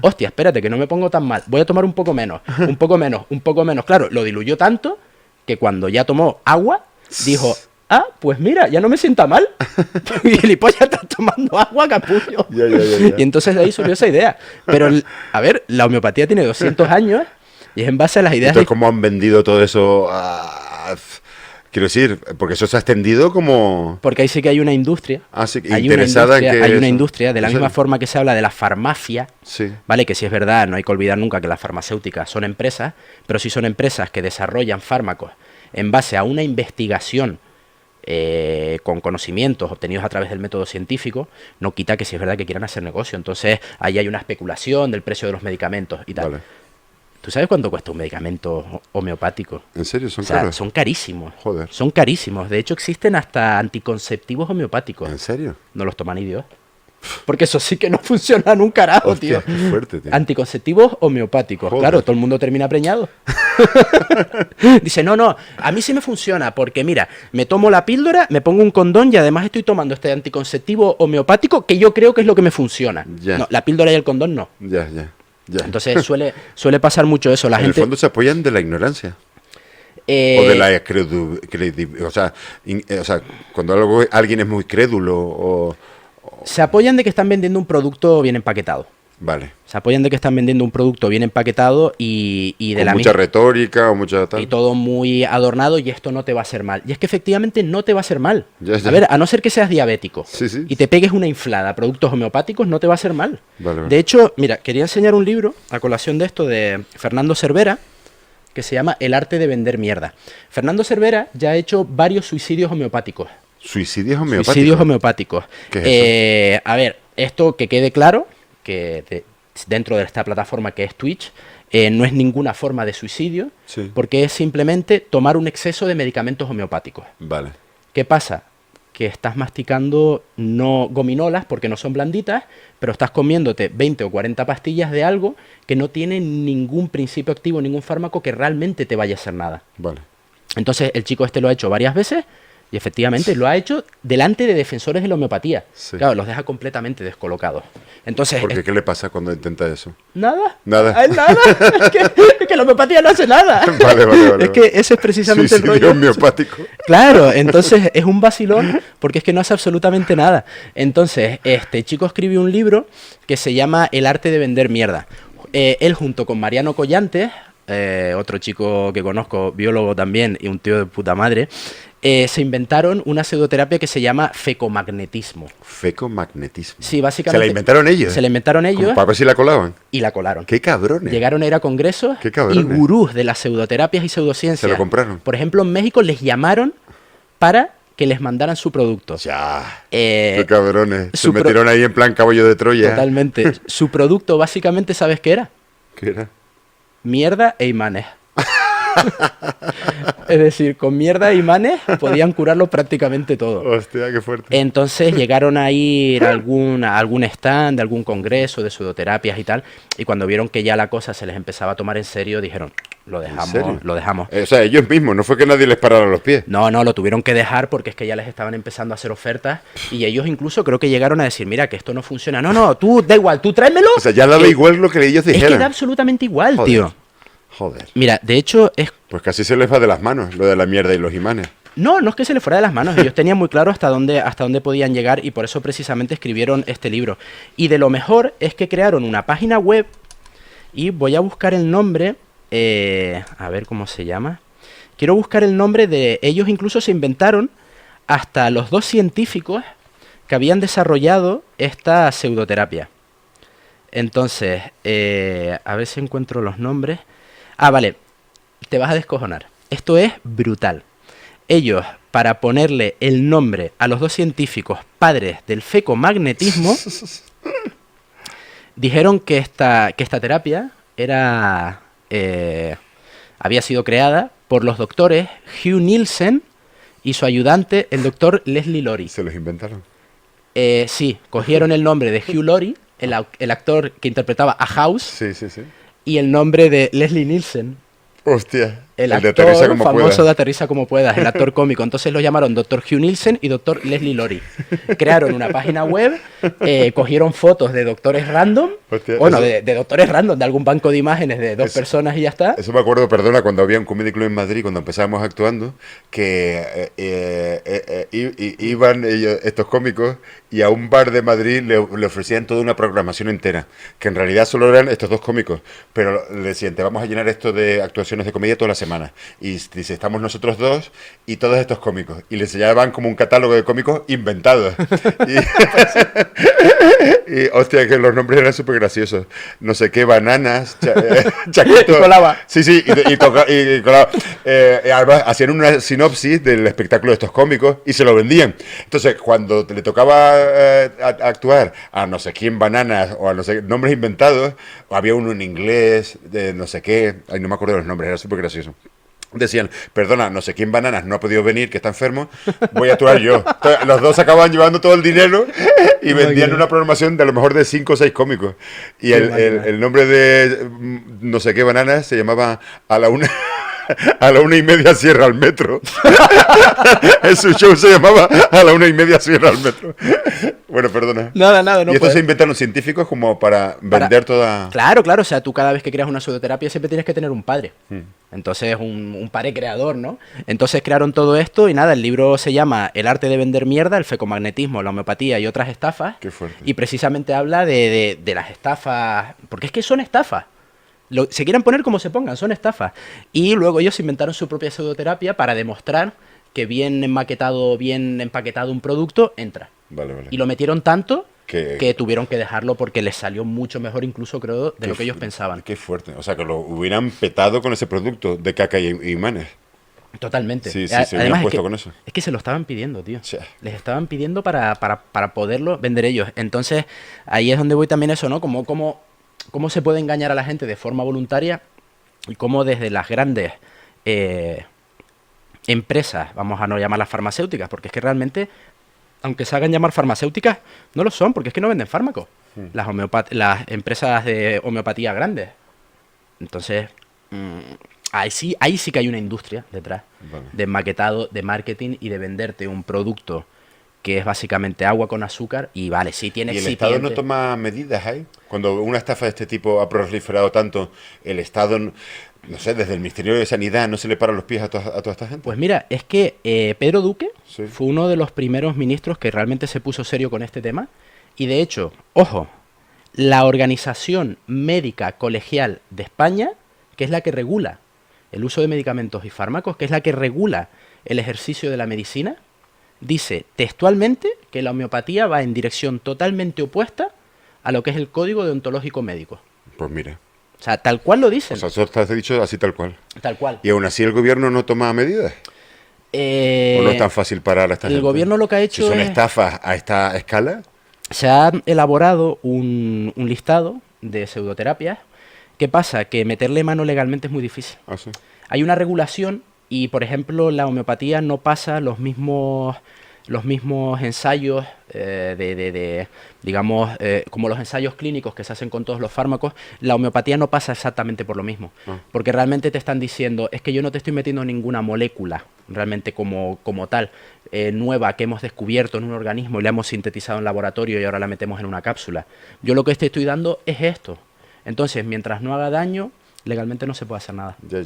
Hostia, espérate, que no me pongo tan mal, voy a tomar un poco menos, un poco menos, un poco menos. Claro, lo diluyó tanto que cuando ya tomó agua, dijo, ah, pues mira, ya no me sienta mal. Y el hipolla está tomando agua, capullo. Ya. Y entonces de ahí surgió esa idea. Pero, a ver, la homeopatía tiene 200 años y es en base a las ideas... Entonces, ¿cómo han vendido todo eso? Quiero decir, porque eso se ha extendido como... Porque ahí sí que hay una industria. Ah, sí, Hay interesada en que... Hay una industria, de la ¿En misma serio? forma que se habla de la farmacia, Sí. ¿vale? Que sí es verdad, no hay que olvidar nunca que las farmacéuticas son empresas, pero sí son empresas que desarrollan fármacos en base a una investigación con conocimientos obtenidos a través del método científico, no quita que sí es verdad que quieran hacer negocio. Entonces ahí hay una especulación del precio de los medicamentos y tal. Vale. ¿Tú sabes cuánto cuesta un medicamento homeopático? ¿En serio? ¿Son O sea, caros? son carísimos. Joder. Son carísimos. De hecho, existen hasta anticonceptivos homeopáticos. ¿En serio? No los toma ni Dios. Porque eso sí que no funciona en un carajo, Hostia, tío. qué fuerte, tío. Anticonceptivos homeopáticos. Joder. Claro, todo el mundo termina preñado. Dice, no, a mí sí me funciona porque mira, me tomo la píldora, me pongo un condón y además estoy tomando este anticonceptivo homeopático que yo creo que es lo que me funciona. Ya. No, la píldora y el condón no. Ya. Entonces suele pasar mucho eso. La En gente... el fondo se apoyan de la ignorancia. eh, O de la o sea, cuando alguien es muy crédulo o... se apoyan de que están vendiendo un producto bien empaquetado. Vale. Se apoyan de que están vendiendo un producto bien empaquetado y de Con la mucha misma... retórica o mucha tal. Y todo muy adornado y esto no te va a hacer mal. Y es que efectivamente no te va a hacer mal. Ya. A ver, a no ser que seas diabético Sí. y te pegues una inflada a productos homeopáticos, no te va a hacer mal. Vale. De hecho, mira, quería enseñar un libro a colación de esto de Fernando Cervera que se llama El arte de vender mierda. Fernando Cervera ya ha hecho varios suicidios homeopáticos. Suicidios homeopáticos. Suicidios homeopáticos. ¿Qué es A ver, esto que quede claro, que dentro de esta plataforma que es Twitch, no es ninguna forma de suicidio, Sí. porque es simplemente tomar un exceso de medicamentos homeopáticos. Vale. ¿Qué pasa? Que estás masticando no gominolas porque no son blanditas, pero estás comiéndote 20 o 40 pastillas de algo que no tiene ningún principio activo, ningún fármaco que realmente te vaya a hacer nada. Vale. Entonces el chico este lo ha hecho varias veces y efectivamente lo ha hecho delante de defensores de la homeopatía. Sí. Claro, los deja completamente descolocados. Entonces, Porque ¿qué le pasa cuando intenta eso? nada. Nada. A él nada. Es que la homeopatía no hace nada. Vale. Es que ese es precisamente el Suicidio rollo. homeopático. Claro, entonces es un vacilón porque es que no hace absolutamente nada. Entonces, este chico escribió un libro que se llama El arte de vender mierda. Él junto con Mariano Collantes, otro chico que conozco, biólogo también y un tío de puta madre, se inventaron una pseudoterapia que se llama fecomagnetismo. Fecomagnetismo. Sí, básicamente. ¿Se la inventaron ellos? Se la inventaron ellos Como para ver si la colaban. y la colaron. ¡Qué cabrones! Llegaron a ir a congresos Qué cabrones. y gurús de las pseudoterapias y pseudociencias. Se lo compraron. Por ejemplo, en México les llamaron para que les mandaran su producto. Ya. Eh, ¡Qué cabrones! Se su pro- metieron ahí en plan caballo de Troya. Totalmente. Su producto, básicamente, ¿sabes qué era? ¿Qué era? Mierda e imanes. Es decir, con mierda e imanes podían curarlo prácticamente todo. Hostia, qué fuerte. Entonces llegaron a ir a algún stand, de algún congreso de pseudoterapias y tal, y cuando vieron que ya la cosa se les empezaba a tomar en serio, dijeron, lo serio? dejamos, lo dejamos. O sea, ellos mismos, no fue que nadie les parara los pies. No, lo tuvieron que dejar porque es que ya les estaban empezando a hacer ofertas y ellos incluso creo que llegaron a decir, mira, que esto no funciona. No, tú, da igual, tú tráemelo. O sea, ya daba que- igual lo que ellos Es dijeran. que da absolutamente igual, Joder. tío. Joder. Mira, de hecho, es Pues casi se les va de las manos lo de la mierda y los imanes. No, no es que se le fuera de las manos. Ellos tenían muy claro hasta dónde podían llegar y por eso precisamente escribieron este libro. Y de lo mejor es que crearon una página web y voy a buscar el nombre, a ver cómo se llama. Quiero buscar el nombre de ellos, incluso se inventaron hasta los dos científicos que habían desarrollado esta pseudoterapia. Entonces, a ver si encuentro los nombres. Ah, vale, te vas a descojonar. Esto es brutal. Ellos, para ponerle el nombre a los dos científicos padres del fecomagnetismo, dijeron que esta terapia era, había sido creada por los doctores Hugh Nielsen y su ayudante, el doctor Leslie Laurie. ¿Se los inventaron? Sí, cogieron el nombre de Hugh Laurie, el actor que interpretaba a House, Sí, sí, sí. y el nombre de Leslie Nielsen, Hostia. el de actor Aterriza como famoso pueda. de Aterriza como puedas, el actor cómico. Entonces lo llamaron Dr. Hugh Nielsen y Dr. Leslie Laurie. Crearon una página web, cogieron fotos de doctores random, Hostia, bueno, eso- de doctores random, de algún banco de imágenes de dos personas y ya está. Eso me acuerdo, perdona, cuando había un comedy club en Madrid, cuando empezábamos actuando, que iban estos cómicos y a un bar de Madrid le ofrecían toda una programación entera, que en realidad solo eran estos dos cómicos, pero le decían, te vamos a llenar esto de actuaciones de comedia toda la semana. Y dice, estamos nosotros dos y todos estos cómicos. Y les enseñaban como un catálogo de cómicos inventados. Y hostia, que los nombres eran súper graciosos. No sé qué, bananas, Chaquito. Colaba. Sí, sí, y colaba. Además, hacían una sinopsis del espectáculo de estos cómicos y se lo vendían. Entonces, cuando le tocaba actuar a no sé quién bananas o a no sé nombres inventados, había uno en inglés, de no sé qué, ay, no me acuerdo de los nombres, era súper gracioso. Decían, perdona, no sé quién bananas no ha podido venir, que está enfermo, voy a actuar yo. Entonces, los dos acababan llevando todo el dinero y vendían una programación de a lo mejor de 5 o 6 cómicos. Y el nombre de no sé qué bananas se llamaba A la una... A la 1:30 cierra el metro. En su show se llamaba A la 1:30 cierra el metro. Bueno, perdona. Nada, no Y esto puede. se inventaron científicos como para vender toda... Claro, claro, o sea, tú cada vez que creas una pseudoterapia siempre tienes que tener un padre. Entonces, un padre creador, ¿no? Entonces crearon todo esto y nada, el libro se llama El arte de vender mierda, el fecomagnetismo, la homeopatía y otras estafas. Qué fuerte. Y precisamente habla de las estafas, porque es que son estafas. Se quieren poner como se pongan, son estafas. Y luego ellos inventaron su propia pseudoterapia para demostrar que bien enmaquetado, bien empaquetado un producto, entra. Vale, vale. Y lo metieron tanto Que- que tuvieron que dejarlo porque les salió mucho mejor incluso, creo, de lo que ellos pensaban. Qué fuerte. O sea, que lo hubieran petado con ese producto de caca y imanes. Totalmente. Sí, sí, se hubieran puesto con eso. Es que se lo estaban pidiendo, tío. Sí. Les estaban pidiendo para poderlo vender ellos. Entonces, ahí es donde voy también eso, ¿no? Cómo se puede engañar a la gente de forma voluntaria y cómo desde las grandes empresas, vamos a no llamarlas farmacéuticas, porque es que realmente, aunque se hagan llamar farmacéuticas, no lo son, porque es que no venden fármacos. Las empresas de homeopatía grandes. Entonces, ahí sí que hay una industria detrás Vale. de maquetado, de marketing y de venderte un producto que es básicamente agua con azúcar y vale, sí tiene ¿Y el excipiente. Estado no toma medidas ahí? Cuando una estafa de este tipo ha proliferado tanto, el Estado, no sé, desde el Ministerio de Sanidad no se le paran los pies a toda esta gente. Pues mira, es que Pedro Duque Sí. fue uno de los primeros ministros que realmente se puso serio con este tema. Y de hecho, ojo, la Organización Médica Colegial de España, que es la que regula el uso de medicamentos y fármacos, que es la que regula el ejercicio de la medicina, dice textualmente que la homeopatía va en dirección totalmente opuesta a lo que es el Código Deontológico Médico. Pues mira, O sea, tal cual lo dicen. o sea, eso está dicho así tal cual. Tal cual. Y aún así el gobierno no toma medidas. ¿O no es tan fácil parar a esta el gente? gobierno lo que ha hecho Si son es- estafas a esta escala, Se ha elaborado un listado de pseudoterapias. ¿Qué pasa? Que meterle mano legalmente es muy difícil. así. Hay una regulación y, por ejemplo, la homeopatía no pasa los mismos ensayos digamos, como los ensayos clínicos que se hacen con todos los fármacos. La homeopatía no pasa exactamente por lo mismo. Porque realmente te están diciendo, es que yo no te estoy metiendo ninguna molécula realmente como tal, nueva que hemos descubierto en un organismo y la hemos sintetizado en laboratorio y ahora la metemos en una cápsula. Yo lo que te estoy dando es esto. Entonces, mientras no haga daño, legalmente no se puede hacer nada. Ya.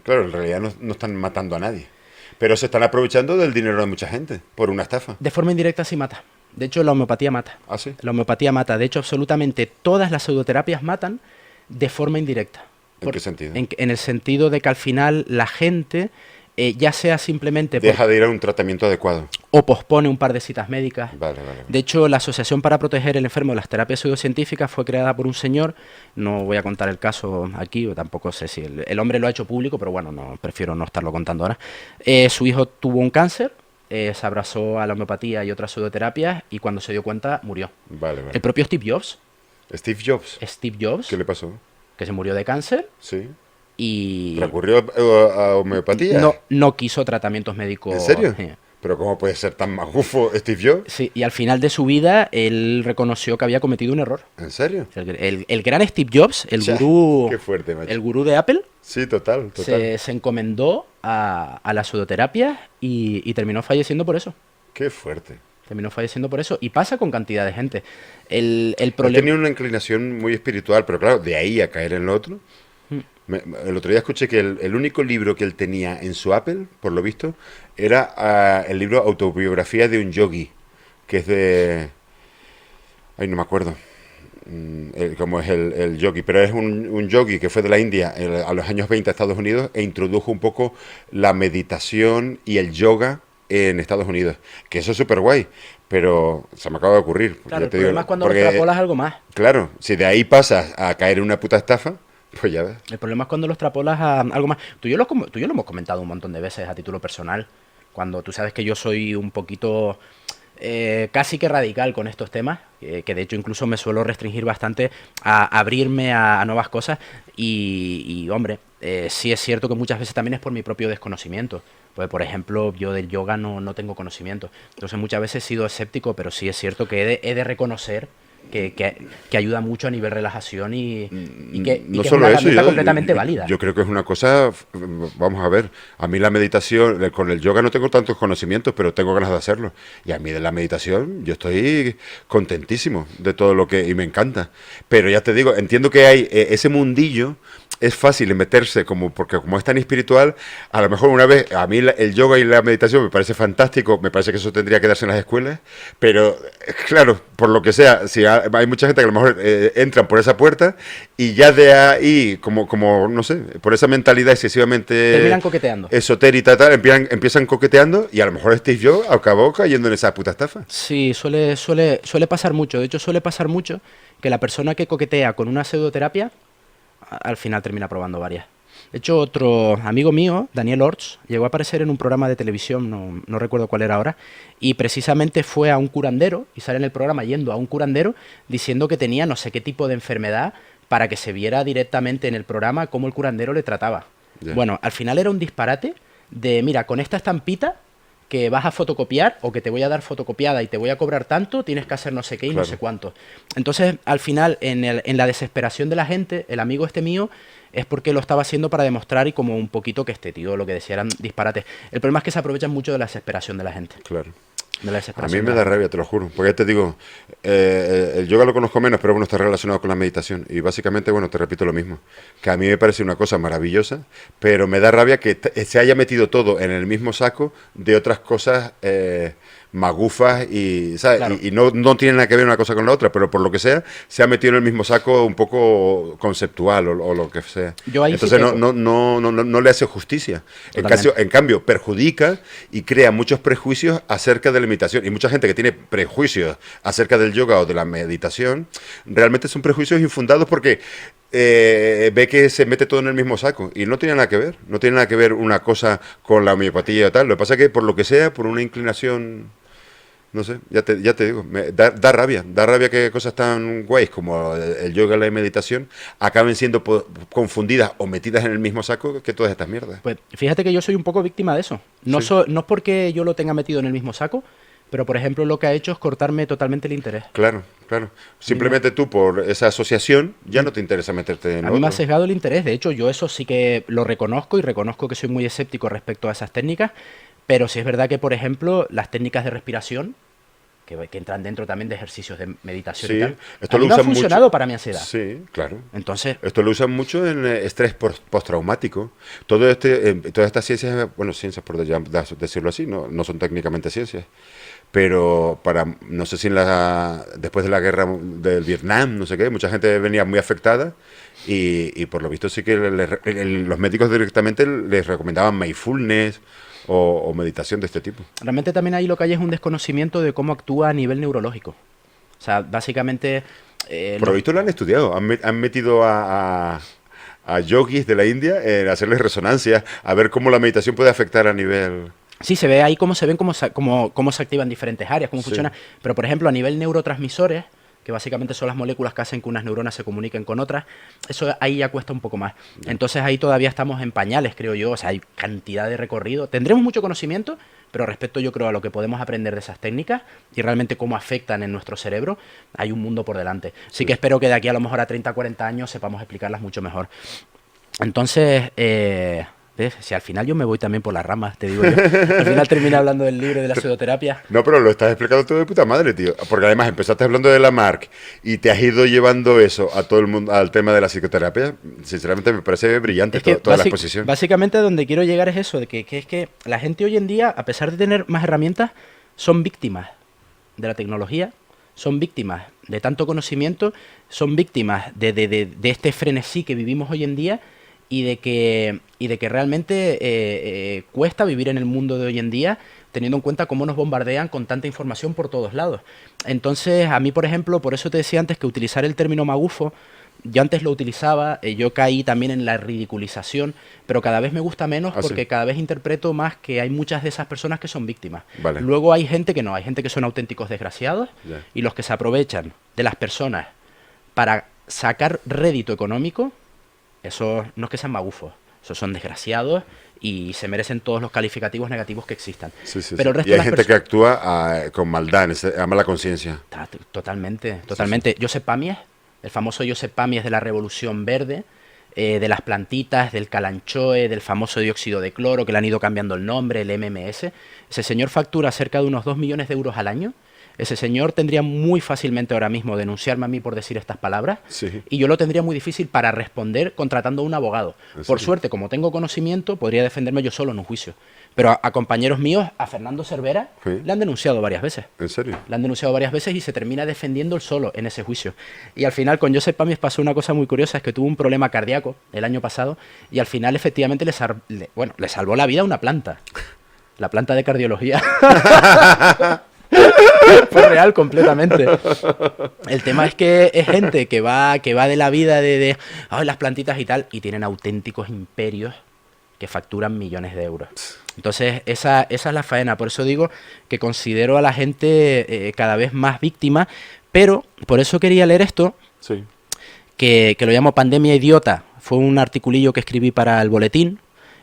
Claro, en realidad no están matando a nadie. Pero se están aprovechando del dinero de mucha gente por una estafa. De forma indirecta sí mata. De hecho, la homeopatía mata. ¿Ah, sí? La homeopatía mata. De hecho, absolutamente todas las pseudoterapias matan de forma indirecta. ¿En qué sentido? En el sentido de que al final la gente, ya sea simplemente Deja de ir a un tratamiento adecuado. o pospone un par de citas médicas. Vale, vale. De hecho, la Asociación para Proteger el Enfermo de las Terapias Pseudocientíficas fue creada por un señor, no voy a contar el caso aquí, o tampoco sé si el hombre lo ha hecho público, pero bueno, no, prefiero no estarlo contando ahora. Su hijo tuvo un cáncer, se abrazó a la homeopatía y otras pseudoterapias y cuando se dio cuenta murió. Vale, vale. El propio Steve Jobs, Steve Jobs. ¿Qué le pasó? que se murió de cáncer Sí. y ¿Recurrió a homeopatía? no quiso tratamientos médicos. ¿En serio? ¿Pero cómo puede ser tan magufo Steve Jobs? Sí, y al final de su vida él reconoció que había cometido un error. ¿En serio? El gran Steve Jobs, el Ya, gurú, qué fuerte, macho. el gurú de Apple, Sí, total. se encomendó a la pseudoterapia y terminó falleciendo por eso. Qué fuerte. Terminó falleciendo por eso. Y pasa con cantidad de gente. El Él problema... tenía una inclinación muy espiritual, pero claro, de ahí a caer en lo otro. El otro día escuché que el único libro que él tenía en su Apple, por lo visto, era el libro Autobiografía de un Yogi, que es de... Ay, no me acuerdo cómo es el yogi, pero es un yogi que fue de la India a los años 20 a Estados Unidos e introdujo un poco la meditación y el yoga en Estados Unidos, que eso es súper guay, pero se me acaba de ocurrir. Claro, el problema es cuando lo extrapolas algo más. Claro, si de ahí pasas a caer en una puta estafa, pues ya ves. El problema es cuando lo extrapolas a algo más. Tú y yo lo hemos comentado un montón de veces a título personal, cuando tú sabes que yo soy un poquito... casi que radical con estos temas, que de hecho incluso me suelo restringir bastante a abrirme a nuevas cosas y hombre, sí es cierto que muchas veces también es por mi propio desconocimiento. Pues, por ejemplo, yo del yoga no tengo conocimiento. Entonces muchas veces he sido escéptico, pero sí es cierto que he de reconocer que ayuda mucho a nivel relajación y que No es solo una eso, herramienta completamente válida. yo creo que es una cosa, vamos a ver, a mí la meditación, con el yoga no tengo tantos conocimientos, pero tengo ganas de hacerlo. Y a mí de la meditación yo estoy contentísimo de todo lo que, y me encanta. Pero ya te digo, entiendo que hay ese mundillo, es fácil meterse, porque como es tan espiritual, a lo mejor una vez, a mí el yoga y la meditación me parece fantástico, me parece que eso tendría que darse en las escuelas, pero claro, por lo que sea, si hay mucha gente que a lo mejor entran por esa puerta y ya de ahí, como no sé, por esa mentalidad excesivamente terminan coqueteando. esotérica, tal, empiezan coqueteando y a lo mejor Steve Jobs acabó cayendo en esa puta estafa. Sí, suele pasar mucho. De hecho, suele pasar mucho que la persona que coquetea con una pseudoterapia al final termina probando varias. De hecho, otro amigo mío, Daniel Orts, llegó a aparecer en un programa de televisión, no recuerdo cuál era ahora, y precisamente fue a un curandero, y sale en el programa yendo a un curandero diciendo que tenía no sé qué tipo de enfermedad para que se viera directamente en el programa cómo el curandero le trataba. Yeah. Bueno, al final era un disparate de, mira, con esta estampita que vas a fotocopiar o que te voy a dar fotocopiada y te voy a cobrar tanto, tienes que hacer no sé qué y Claro. no sé cuánto. Entonces, al final, en la desesperación de la gente, el amigo este mío es porque lo estaba haciendo para demostrar y como un poquito que este tío lo que decía eran disparates. El problema es que se aprovechan mucho de la desesperación de la gente. Claro. De la A desesperación mí de me la da gente. rabia, te lo juro. Porque ya te digo, el yoga lo conozco menos, pero bueno, está relacionado con la meditación. Y básicamente, bueno, te repito lo mismo. Que a mí me parece una cosa maravillosa, pero me da rabia que se haya metido todo en el mismo saco de otras cosas magufas y, ¿sabes? Claro. Y no tiene nada que ver una cosa con la otra, pero por lo que sea, se ha metido en el mismo saco un poco conceptual o lo que sea. Yo ahí sí Entonces peco. no le hace justicia. Totalmente. En cambio, perjudica y crea muchos prejuicios acerca de la meditación. Y mucha gente que tiene prejuicios acerca del yoga o de la meditación, realmente son prejuicios infundados porque ve que se mete todo en el mismo saco. Y no tiene nada que ver. No tiene nada que ver una cosa con la homeopatía o tal. Lo que pasa es que, por lo que sea, por una inclinación... No sé, ya te digo, da rabia que cosas tan guays como el yoga y la meditación acaben siendo confundidas o metidas en el mismo saco que todas estas mierdas. Pues fíjate que yo soy un poco víctima de eso. No, Sí. no es porque yo lo tenga metido en el mismo saco, pero por ejemplo lo que ha hecho es cortarme totalmente el interés. Claro. Simplemente tú por esa asociación ya no te interesa meterte en A lo mí me ha otro. sesgado el interés. De hecho, yo eso sí que lo reconozco y reconozco que soy muy escéptico respecto a esas técnicas. Pero sí es verdad que, por ejemplo, las técnicas de respiración que entran dentro también de ejercicios de meditación Sí, y tal. esto A lo mí me ha usan funcionado mucho. para mi ansiedad. Sí, claro. Entonces, Esto lo usan mucho en estrés postraumático. Todas estas ciencias, bueno, ciencias por decirlo así, no son técnicamente ciencias, pero no sé si después de la guerra del Vietnam, no sé qué, mucha gente venía muy afectada y por lo visto sí que los médicos directamente les recomendaban mindfulness o meditación de este tipo. realmente también ahí lo que hay es un desconocimiento de cómo actúa a nivel neurológico. O sea, básicamente... Por lo visto lo han estudiado, han metido a yogis de la India en hacerles resonancia, a ver cómo la meditación puede afectar a nivel... Sí, se ve ahí cómo se ven, cómo se activan diferentes áreas, cómo Sí. funciona. Pero, por ejemplo, a nivel neurotransmisores, que básicamente son las moléculas que hacen que unas neuronas se comuniquen con otras, eso ahí ya cuesta un poco más. Entonces ahí todavía estamos en pañales, creo yo. O sea, hay cantidad de recorrido. Tendremos mucho conocimiento, pero respecto yo creo a lo que podemos aprender de esas técnicas y realmente cómo afectan en nuestro cerebro, hay un mundo por delante. Sí que espero que de aquí a lo mejor a 30, 40 años sepamos explicarlas mucho mejor. Entonces, ¿ves? Si al final yo me voy también por las ramas, te digo yo. Al final termina hablando del libro y de la pseudoterapia. No, pero lo estás explicando todo de puta madre, tío. Porque además empezaste hablando de Lamarck y te has ido llevando eso a todo el mundo, al tema de la psicoterapia. Sinceramente me parece brillante Es que toda la exposición. básicamente donde quiero llegar es eso, de que es que la gente hoy en día, a pesar de tener más herramientas, son víctimas de la tecnología, son víctimas de tanto conocimiento, son víctimas de este frenesí que vivimos hoy en día y de que realmente cuesta vivir en el mundo de hoy en día teniendo en cuenta cómo nos bombardean con tanta información por todos lados. Entonces, a mí, por ejemplo, por eso te decía antes que utilizar el término magufo, yo antes lo utilizaba, yo caí también en la ridiculización, pero cada vez me gusta menos Ah, porque sí. cada vez interpreto más que hay muchas de esas personas que son víctimas. Vale. Luego hay gente que no, hay gente que son auténticos desgraciados Ya. y los que se aprovechan de las personas para sacar rédito económico, esos no es que sean magufos, esos son desgraciados y se merecen todos los calificativos negativos que existan. Sí, sí, Pero el sí. resto Y de hay las gente que personas... actúa con maldad, a mala conciencia. Totalmente, totalmente. Josep Pamiés, el famoso Josep Pamiés de la Revolución Verde, de las plantitas, del calanchoe, del famoso dióxido de cloro, que le han ido cambiando el nombre, el MMS. Ese señor factura cerca de unos 2 millones de euros al año. Ese señor tendría muy fácilmente ahora mismo denunciarme a mí por decir estas palabras Sí. y yo lo tendría muy difícil para responder contratando a un abogado. ¿En Por serio? suerte, como tengo conocimiento, podría defenderme yo solo en un juicio. Pero a compañeros míos, a Fernando Cervera, Sí. le han denunciado varias veces. ¿En serio? Le han denunciado varias veces y se termina defendiendo él solo en ese juicio. Y al final con Josep Pamiés pasó una cosa muy curiosa, es que tuvo un problema cardíaco el año pasado y al final efectivamente le salvó la vida a una planta. La planta de cardiología. Fue real completamente. El tema es que es gente que va de la vida de "Ay, las plantitas y tal", y tienen auténticos imperios que facturan millones de euros. Entonces, esa es la faena. Por eso digo que considero a la gente cada vez más víctima, pero por eso quería leer esto, Sí. que lo llamo Pandemia Idiota. Fue un articulillo que escribí para el boletín.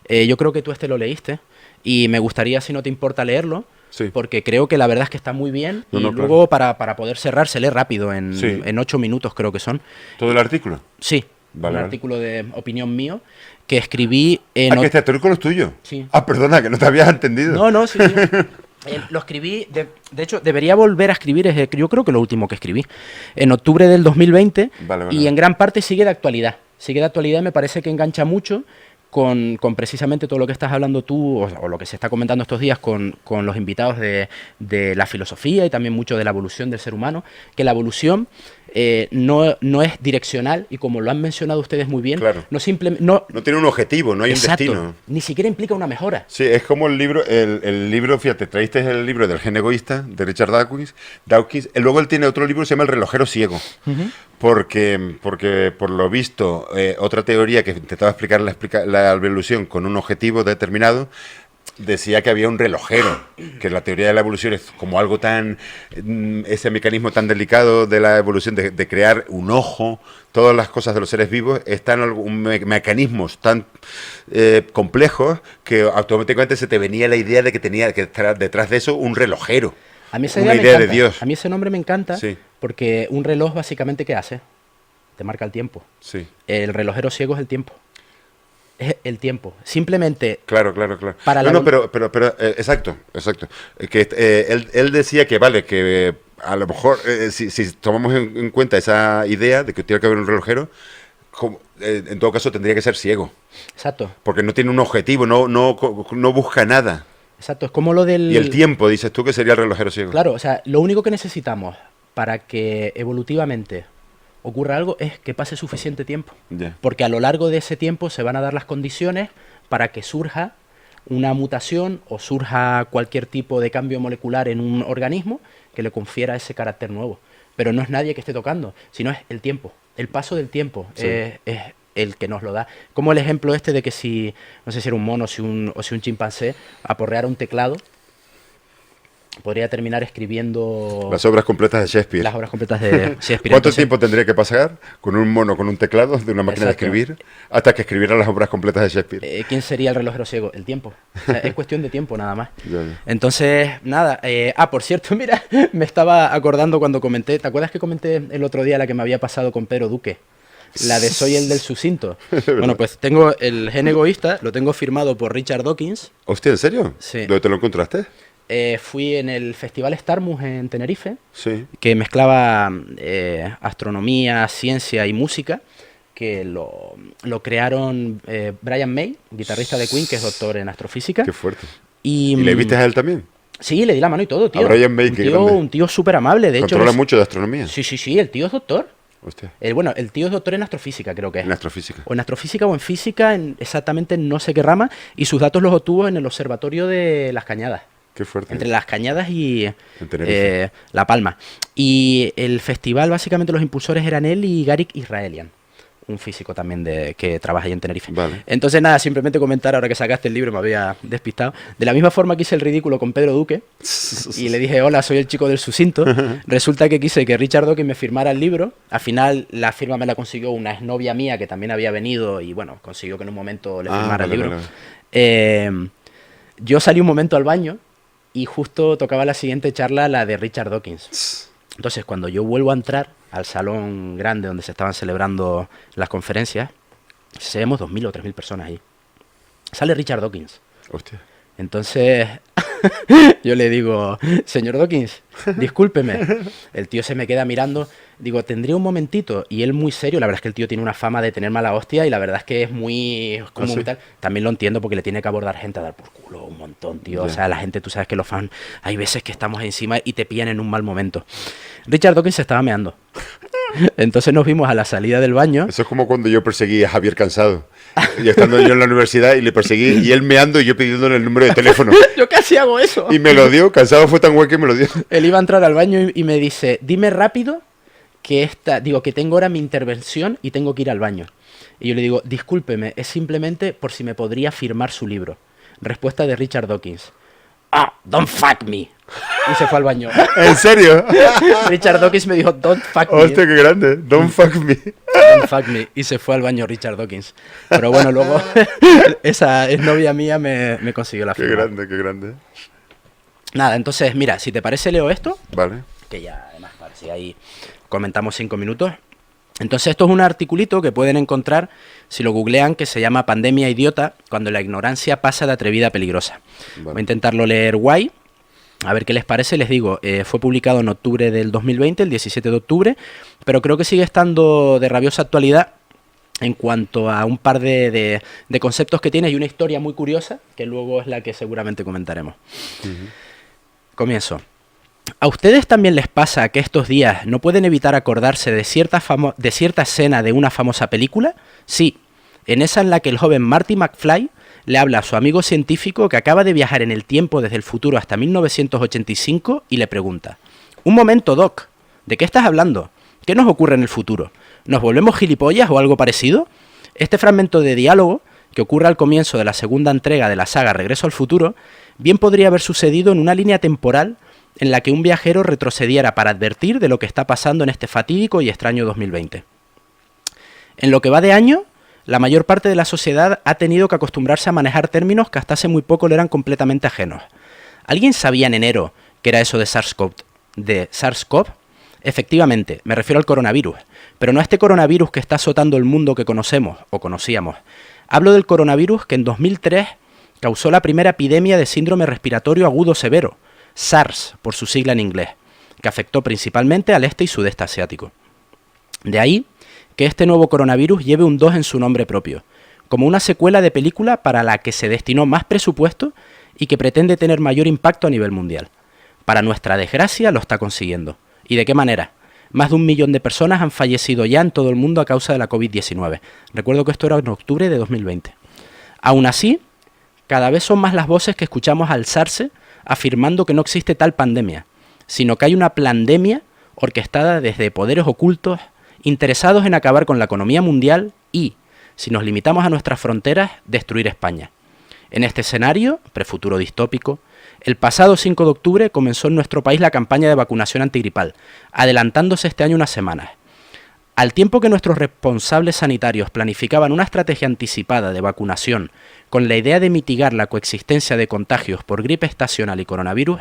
Yo creo que tú lo leíste y me gustaría, si no te importa, leerlo. Sí. Porque creo que la verdad es que está muy bien No, y no, luego para poder cerrar se lee rápido, Sí. en 8 minutos creo que son. ¿Todo el artículo? Sí, Vale, un vale. artículo de opinión mío que escribí en... Ah, que este artículo es tuyo. Sí. Ah, perdona, que no te habías entendido. No, no, sí, sí. Lo escribí, de hecho, debería volver a escribir, yo creo que lo último que escribí, en octubre del 2020, Vale, vale. y en gran parte sigue de actualidad. Sigue de actualidad y me parece que engancha mucho con precisamente todo lo que estás hablando tú, o lo que se está comentando estos días con los invitados de la filosofía y también mucho de la evolución del ser humano, que la evolución no es direccional y como lo han mencionado ustedes muy bien, Claro. no simplemente... No tiene un objetivo, no hay Exacto, un destino. ni siquiera implica una mejora. Sí, es como el libro, fíjate, traíste el libro del gen egoísta de Richard Dawkins, luego él tiene otro libro que se llama El relojero ciego, porque por lo visto, otra teoría que intentaba explicar la evolución con un objetivo determinado, decía que había un relojero, que la teoría de la evolución es como algo tan, ese mecanismo tan delicado de la evolución, de crear un ojo, todas las cosas de los seres vivos, están mecanismos tan complejos que automáticamente se te venía la idea de que tenía que estar detrás de eso un relojero. A mí esa Una idea me idea de encanta. Dios. A mí ese nombre me encanta Sí. porque un reloj básicamente ¿qué hace? Te marca el tiempo. Sí. El relojero ciego es el tiempo. es el tiempo. Simplemente... Claro. Para pero, exacto. Él decía que, vale, que a lo mejor, si tomamos en cuenta esa idea de que tiene que haber un relojero, en todo caso tendría que ser ciego. Exacto. Porque no tiene un objetivo, no busca nada. Exacto, es como lo del... Y el tiempo, dices tú, que sería el relojero ciego. Claro, o sea, lo único que necesitamos para que evolutivamente ocurra algo es que pase suficiente tiempo. Yeah. Porque a lo largo de ese tiempo se van a dar las condiciones para que surja una mutación o surja cualquier tipo de cambio molecular en un organismo que le confiera ese carácter nuevo. Pero no es nadie que esté tocando, sino es el tiempo. El paso del tiempo es el que nos lo da. Como el ejemplo este de que si, no sé si era un mono o si un chimpancé aporreara un teclado, podría terminar escribiendo... Las obras completas de Shakespeare. Las obras completas de Shakespeare. ¿Cuánto tiempo tendría que pasar con un mono con un teclado de una máquina Exacto. de escribir hasta que escribiera las obras completas de Shakespeare? ¿Quién sería el relojero ciego? El tiempo. O sea, es cuestión de tiempo nada más. Ya. Entonces, nada. Por cierto, mira, me estaba acordando cuando comenté... ¿Te acuerdas que comenté el otro día la que me había pasado con Pedro Duque? La de Soy el del sucinto. Bueno, pues tengo el Gen Egoísta, lo tengo firmado por Richard Dawkins. Hostia, ¿en serio? Sí. ¿Dónde te lo encontraste? Fui en el Festival Starmus en Tenerife, Sí. que mezclaba astronomía, ciencia y música, que lo crearon Brian May, guitarrista de Queen, que es doctor en astrofísica. Qué fuerte. ¿Y le viste a él también? Sí, le di la mano y todo, tío. A Brian May, qué grande. Un tío súper amable, de hecho. ¿Controla mucho de astronomía? Sí, el tío es doctor. Hostia. Bueno, el tío es doctor en astrofísica, creo que es. En astrofísica. O en astrofísica o en física, exactamente no sé qué rama, y sus datos los obtuvo en el observatorio de Las Cañadas. Qué fuerte. Entre Las Cañadas y Tenerife. La Palma. Y el festival, básicamente, los impulsores eran él y Garik Israelian, un físico también que trabaja ahí en Tenerife. Vale. Entonces, nada, simplemente comentar, ahora que sacaste el libro, me había despistado. De la misma forma que hice el ridículo con Pedro Duque, y le dije, hola, soy el chico del sucinto, resulta que quise que Richard Dawkins me firmara el libro. Al final, la firma me la consiguió una exnovia mía que también había venido, y bueno, consiguió que en un momento le firmara el libro. Vale. Yo salí un momento al baño, y justo tocaba la siguiente charla, la de Richard Dawkins. Entonces, cuando yo vuelvo a entrar al salón grande donde se estaban celebrando las conferencias, seríamos 2.000 o 3.000 personas ahí. Sale Richard Dawkins. Hostia. Entonces, yo le digo, señor Dawkins, discúlpeme. El tío se me queda mirando. Digo, ¿tendría un momentito? Y él muy serio. La verdad es que el tío tiene una fama de tener mala hostia y la verdad es que es muy... como muy tal. También lo entiendo porque le tiene que abordar gente a dar por culo un montón, tío. Yeah. O sea, la gente, tú sabes que los fans, hay veces que estamos encima y te pillan en un mal momento. Richard Dawkins se estaba meando. Entonces nos vimos a la salida del baño. Eso es como cuando yo perseguí a Javier Cansado. Y estando yo en la universidad y le perseguí, y él meando y yo pidiéndole el número de teléfono. Yo casi hago eso. Y me lo dio, Cansado fue tan guay que me lo dio. Él iba a entrar al baño y me dice, dime rápido que que tengo ahora mi intervención y tengo que ir al baño. Y yo le digo, discúlpeme, es simplemente por si me podría firmar su libro. Respuesta de Richard Dawkins. Don't fuck me. Y se fue al baño. ¿En serio? Richard Dawkins me dijo, don't fuck me. Hostia, qué grande. Don't fuck me. Don't fuck me. Y se fue al baño Richard Dawkins. Pero bueno, luego esa exnovia mía me consiguió la firma. Qué grande, qué grande. Nada, entonces, mira, si te parece leo esto. Vale. Que ya, además, parece ahí comentamos 5 minutos. Entonces, esto es un articulito que pueden encontrar si lo googlean, que se llama Pandemia Idiota, cuando la ignorancia pasa de atrevida a peligrosa. Vale. Voy a intentarlo leer guay, a ver qué les parece. Les digo, fue publicado en octubre del 2020, el 17 de octubre, pero creo que sigue estando de rabiosa actualidad en cuanto a un par de conceptos que tiene y una historia muy curiosa, que luego es la que seguramente comentaremos. Comienzo. ¿A ustedes también les pasa que estos días no pueden evitar acordarse de cierta escena de una famosa película? Sí, en esa en la que el joven Marty McFly le habla a su amigo científico que acaba de viajar en el tiempo desde el futuro hasta 1985 y le pregunta: un momento, Doc, ¿de qué estás hablando? ¿Qué nos ocurre en el futuro? ¿Nos volvemos gilipollas o algo parecido? Este fragmento de diálogo, que ocurre al comienzo de la segunda entrega de la saga Regreso al Futuro, bien podría haber sucedido en una línea temporal en la que un viajero retrocediera para advertir de lo que está pasando en este fatídico y extraño 2020. En lo que va de año, la mayor parte de la sociedad ha tenido que acostumbrarse a manejar términos que hasta hace muy poco le eran completamente ajenos. ¿Alguien sabía en enero qué era eso de SARS-CoV? Efectivamente, me refiero al coronavirus, pero no a este coronavirus que está azotando el mundo que conocemos o conocíamos. Hablo del coronavirus que en 2003 causó la primera epidemia de síndrome respiratorio agudo severo, SARS por su sigla en inglés, que afectó principalmente al este y sudeste asiático. De ahí que este nuevo coronavirus lleve un 2 en su nombre propio, como una secuela de película para la que se destinó más presupuesto y que pretende tener mayor impacto a nivel mundial. Para nuestra desgracia lo está consiguiendo. ¿Y de qué manera? Más de 1 millón de personas han fallecido ya en todo el mundo a causa de la COVID-19. Recuerdo que esto era en octubre de 2020. Aún así, cada vez son más las voces que escuchamos alzarse afirmando que no existe tal pandemia, sino que hay una plandemia orquestada desde poderes ocultos interesados en acabar con la economía mundial y, si nos limitamos a nuestras fronteras, destruir España. En este escenario, prefuturo distópico, el pasado 5 de octubre comenzó en nuestro país la campaña de vacunación antigripal, adelantándose este año unas semanas. Al tiempo que nuestros responsables sanitarios planificaban una estrategia anticipada de vacunación con la idea de mitigar la coexistencia de contagios por gripe estacional y coronavirus,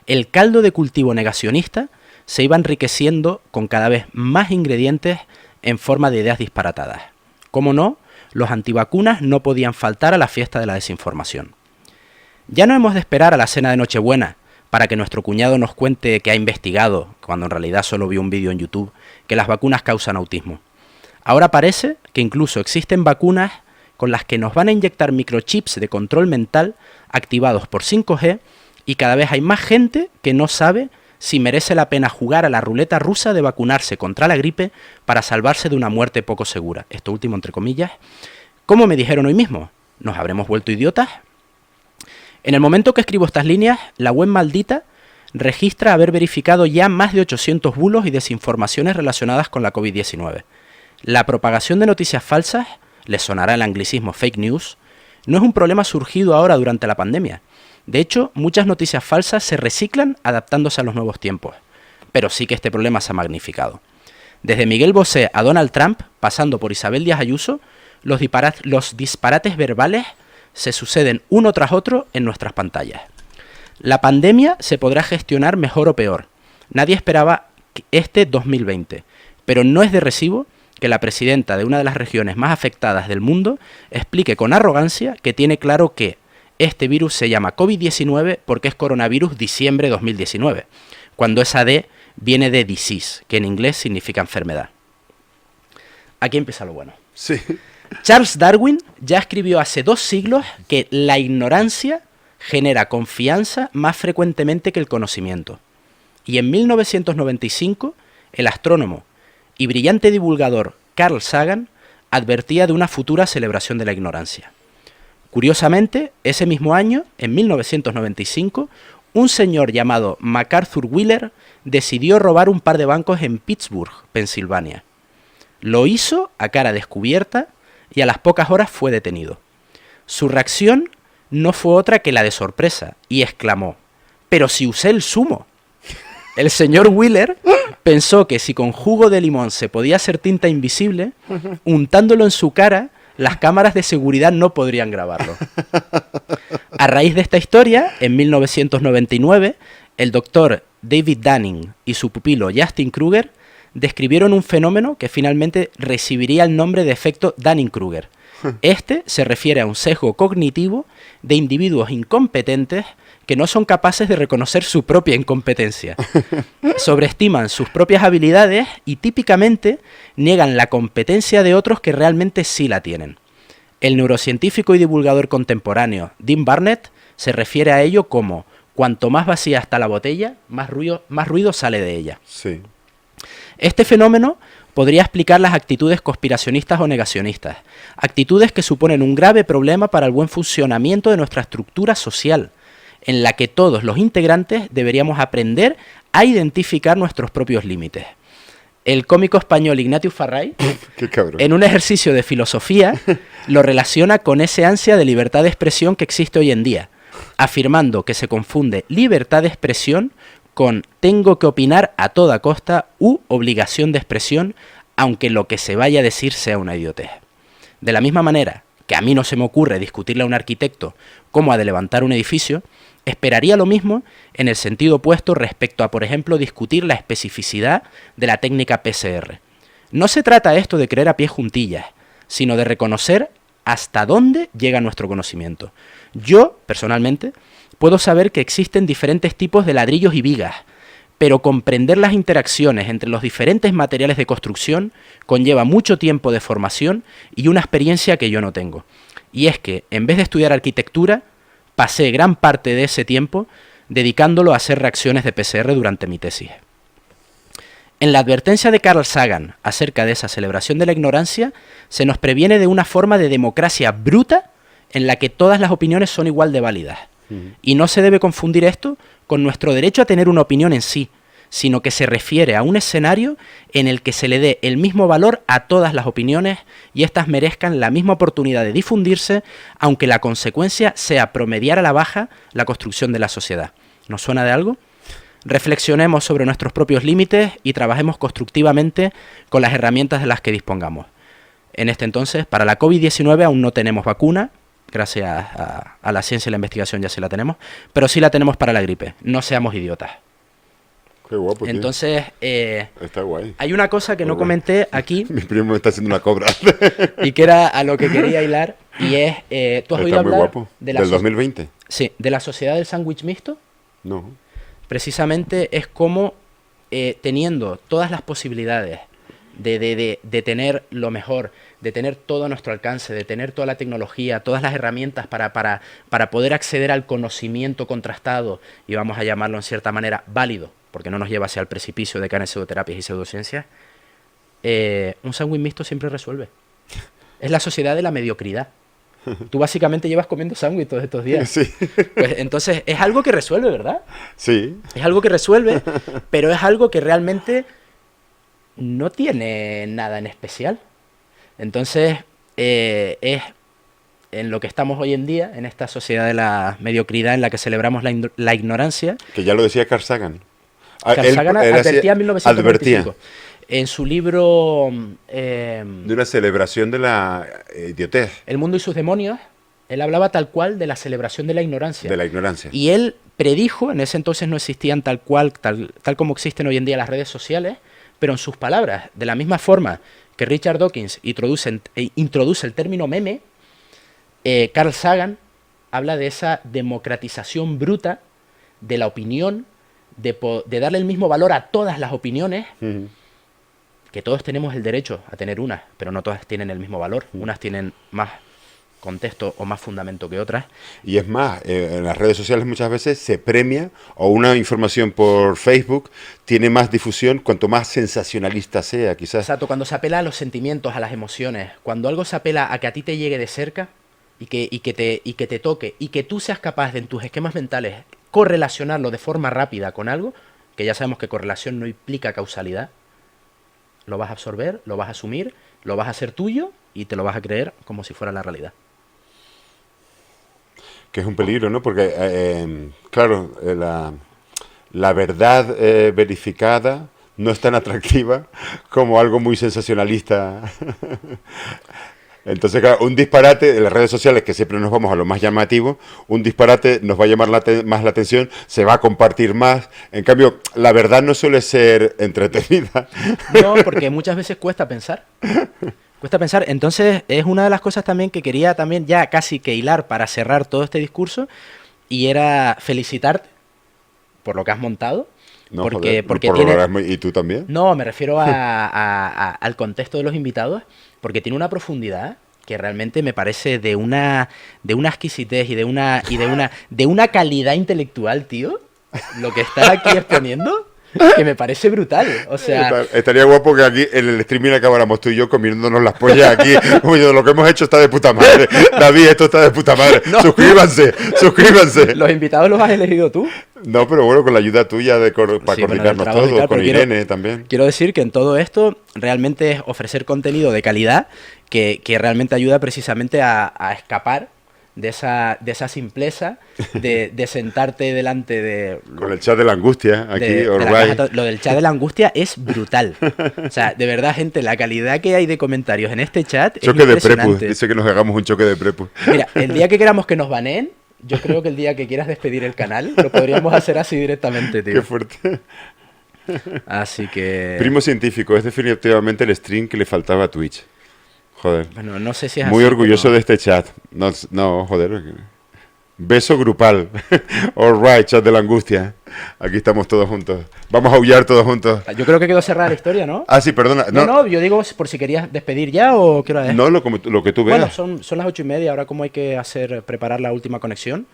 el caldo de cultivo negacionista se iba enriqueciendo con cada vez más ingredientes en forma de ideas disparatadas. Cómo no, los antivacunas no podían faltar a la fiesta de la desinformación. Ya no hemos de esperar a la cena de Nochebuena para que nuestro cuñado nos cuente que ha investigado, cuando en realidad solo vio un vídeo en YouTube, que las vacunas causan autismo. Ahora parece que incluso existen vacunas con las que nos van a inyectar microchips de control mental activados por 5G y cada vez hay más gente que no sabe si merece la pena jugar a la ruleta rusa de vacunarse contra la gripe para salvarse de una muerte poco segura. Esto último entre comillas. Como me dijeron hoy mismo, ¿nos habremos vuelto idiotas? En el momento que escribo estas líneas, la web maldita registra haber verificado ya más de 800 bulos y desinformaciones relacionadas con la COVID-19. La propagación de noticias falsas, les sonará el anglicismo fake news, no es un problema surgido ahora durante la pandemia. De hecho, muchas noticias falsas se reciclan adaptándose a los nuevos tiempos. Pero sí que este problema se ha magnificado. Desde Miguel Bosé a Donald Trump, pasando por Isabel Díaz Ayuso, los disparates verbales se suceden uno tras otro en nuestras pantallas. La pandemia se podrá gestionar mejor o peor. Nadie esperaba este 2020, pero no es de recibo que la presidenta de una de las regiones más afectadas del mundo explique con arrogancia que tiene claro que este virus se llama COVID-19 porque es coronavirus diciembre 2019, cuando esa D viene de disease, que en inglés significa enfermedad. Aquí empieza lo bueno. Sí. Charles Darwin ya escribió hace 2 siglos que la ignorancia genera confianza más frecuentemente que el conocimiento. Y en 1995, el astrónomo y brillante divulgador Carl Sagan advertía de una futura celebración de la ignorancia. Curiosamente, ese mismo año, en 1995, un señor llamado MacArthur Wheeler decidió robar un par de bancos en Pittsburgh, Pensilvania. Lo hizo a cara descubierta y a las pocas horas fue detenido. Su reacción no fue otra que la de sorpresa y exclamó: «¡Pero si usé el zumo!». El señor Wheeler pensó que si con jugo de limón se podía hacer tinta invisible, untándolo en su cara, las cámaras de seguridad no podrían grabarlo. A raíz de esta historia, en 1999, el doctor David Dunning y su pupilo Justin Kruger describieron un fenómeno que finalmente recibiría el nombre de efecto Dunning-Kruger. Este se refiere a un sesgo cognitivo de individuos incompetentes que no son capaces de reconocer su propia incompetencia. Sobreestiman sus propias habilidades y típicamente niegan la competencia de otros que realmente sí la tienen. El neurocientífico y divulgador contemporáneo Dean Barnett se refiere a ello como: cuanto más vacía está la botella, más ruido sale de ella. Sí. Este fenómeno podría explicar las actitudes conspiracionistas o negacionistas, actitudes que suponen un grave problema para el buen funcionamiento de nuestra estructura social, en la que todos los integrantes deberíamos aprender a identificar nuestros propios límites. El cómico español Ignatius Farray, en un ejercicio de filosofía, lo relaciona con ese ansia de libertad de expresión que existe hoy en día, afirmando que se confunde libertad de expresión con tengo que opinar a toda costa u obligación de expresión, aunque lo que se vaya a decir sea una idiotez. De la misma manera que a mí no se me ocurre discutirle a un arquitecto cómo ha de levantar un edificio, esperaría lo mismo en el sentido opuesto respecto a, por ejemplo, discutir la especificidad de la técnica PCR. No se trata esto de creer a pie juntillas. sino de reconocer hasta dónde llega nuestro conocimiento. Yo, personalmente, puedo saber que existen diferentes tipos de ladrillos y vigas, pero comprender las interacciones entre los diferentes materiales de construcción conlleva mucho tiempo de formación y una experiencia que yo no tengo. Y es que, en vez de estudiar arquitectura, pasé gran parte de ese tiempo dedicándolo a hacer reacciones de PCR durante mi tesis. En la advertencia de Carl Sagan acerca de esa celebración de la ignorancia, se nos previene de una forma de democracia bruta en la que todas las opiniones son igual de válidas. Y no se debe confundir esto con nuestro derecho a tener una opinión en sí, sino que se refiere a un escenario en el que se le dé el mismo valor a todas las opiniones y éstas merezcan la misma oportunidad de difundirse, aunque la consecuencia sea promediar a la baja la construcción de la sociedad. ¿Nos suena de algo? Reflexionemos sobre nuestros propios límites y trabajemos constructivamente con las herramientas de las que dispongamos. En este entonces, para la COVID-19 aún no tenemos vacuna, gracias a la ciencia y la investigación ya sí la tenemos, pero sí la tenemos para la gripe. No seamos idiotas. Qué guapo, tío. Entonces, está guay. hay una cosa que no comenté aquí. Mi primo me está haciendo una cobra. Y que era a lo que quería hilar, y es, ¿tú has oído Está muy hablar guapo. de ¿Del 2020? Sí, de la sociedad del sándwich mixto? No. Precisamente es como teniendo todas las posibilidades de tener lo mejor, de tener todo a nuestro alcance, de tener toda la tecnología, todas las herramientas para poder acceder al conocimiento contrastado y vamos a llamarlo en cierta manera válido, porque no nos lleva hacia el precipicio de caer en pseudoterapias y pseudociencias, un sándwich mixto siempre resuelve. Es la sociedad de la mediocridad. Tú básicamente llevas comiendo sándwich todos estos días. Sí. Pues entonces es algo que resuelve, ¿verdad? Sí. Es algo que resuelve, pero es algo que realmente no tiene nada en especial. Entonces es en lo que estamos hoy en día, en esta sociedad de la mediocridad en la que celebramos la ignorancia. Que ya lo decía Carl Sagan. Carl Sagan advertía en 1995. Advertía. En su libro de una celebración de la idiotez. El mundo y sus demonios, él hablaba tal cual de la celebración de la ignorancia. De la ignorancia. Y él predijo, en ese entonces no existían tal como existen hoy en día las redes sociales, pero en sus palabras, de la misma forma que Richard Dawkins introduce el término meme, Carl Sagan habla de esa democratización bruta de la opinión, de darle el mismo valor a todas las opiniones, que todos tenemos el derecho a tener una, pero no todas tienen el mismo valor. Unas tienen más contexto o más fundamento que otras. Y es más, en las redes sociales muchas veces se premia, o una información por Facebook tiene más difusión cuanto más sensacionalista sea, quizás. Exacto, cuando se apela a los sentimientos, a las emociones, cuando algo se apela a que a ti te llegue de cerca y que te toque, y que tú seas capaz de en tus esquemas mentales correlacionarlo de forma rápida con algo, que ya sabemos que correlación no implica causalidad, lo vas a absorber, lo vas a asumir, lo vas a hacer tuyo y te lo vas a creer como si fuera la realidad. Que es un peligro, ¿no? Porque, claro, la verdad verificada no es tan atractiva como algo muy sensacionalista. Entonces, claro, un disparate en las redes sociales, que siempre nos vamos a lo más llamativo, un disparate nos va a llamar más la atención, se va a compartir más. En cambio, la verdad no suele ser entretenida. No, porque muchas veces cuesta pensar. Cuesta pensar. Entonces, es una de las cosas también que quería también ya casi que hilar para cerrar todo este discurso, y era felicitarte por lo que has montado. No, porque ¿Y tú también? No, me refiero al contexto de los invitados, porque tiene una profundidad que realmente me parece de una exquisitez y de una calidad intelectual, tío. Lo que estás aquí exponiendo, que me parece brutal. O sea, estaría guapo que aquí en el streaming acabáramos tú y yo comiéndonos las pollas aquí. Como yo, lo que hemos hecho está de puta madre. David, esto está de puta madre. No. Suscríbanse. ¿Los invitados los has elegido tú? No, pero bueno, con la ayuda tuya para coordinarnos todos, con Irene también. Quiero decir que en todo esto realmente es ofrecer contenido de calidad que realmente ayuda precisamente a escapar de esa simpleza de sentarte delante de... Con el chat de la angustia, aquí, lo del chat de la angustia es brutal. O sea, de verdad, gente, la calidad que hay de comentarios en este chat choque es impresionante. De prepus, dice que nos hagamos un choque de prepus. Mira, el día que queramos que nos baneen, yo creo que el día que quieras despedir el canal, lo podríamos hacer así directamente, tío. Qué fuerte. Así que... Primo científico, es definitivamente el stream que le faltaba a Twitch. Joder. Bueno, no sé si es Muy así, orgulloso pero- de este chat. No, no, joder. Beso grupal. All right, chat de la angustia. Aquí estamos todos juntos. Vamos a aullar todos juntos. Yo creo que quedó cerrada la historia, ¿no? Ah, sí, perdona. No, No, no, yo digo por si querías despedir ya o qué hora es. no lo que tú veas. Bueno, son las 8:30, ahora cómo hay que preparar la última conexión.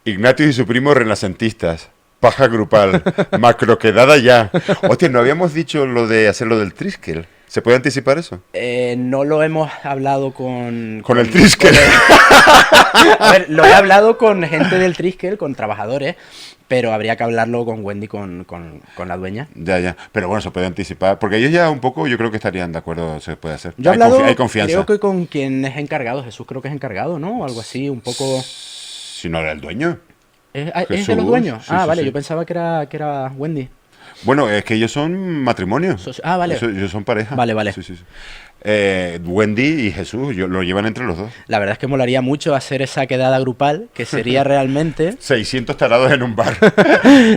Ignatius y su primo renacentistas. Paja grupal. Macroquedada ya. Hostia, ¿no habíamos dicho lo de hacer lo del Triskel? ¿Se puede anticipar eso? No lo hemos hablado con... Con el Triskel. A ver, lo he hablado con gente del Triskel, con trabajadores, pero habría que hablarlo con Wendy, con la dueña. Ya, ya. Pero bueno, se puede anticipar. Porque ellos ya un poco, yo creo que estarían de acuerdo, se puede hacer. Yo he Hay hablado, hay confianza. creo que con quien es encargado, Jesús creo que es encargado, ¿no? O algo así, un poco... Si no era el dueño. ¿Es de Jesús, los dueños? sí, Ah, sí, vale, sí. yo pensaba que era Wendy. Bueno, es que ellos son matrimonio. Ah, vale. Ellos son pareja. Vale, vale. Sí, sí, sí. Wendy y Jesús lo llevan entre los dos. La verdad es que molaría mucho hacer esa quedada grupal, que sería realmente 600 tarados en un bar.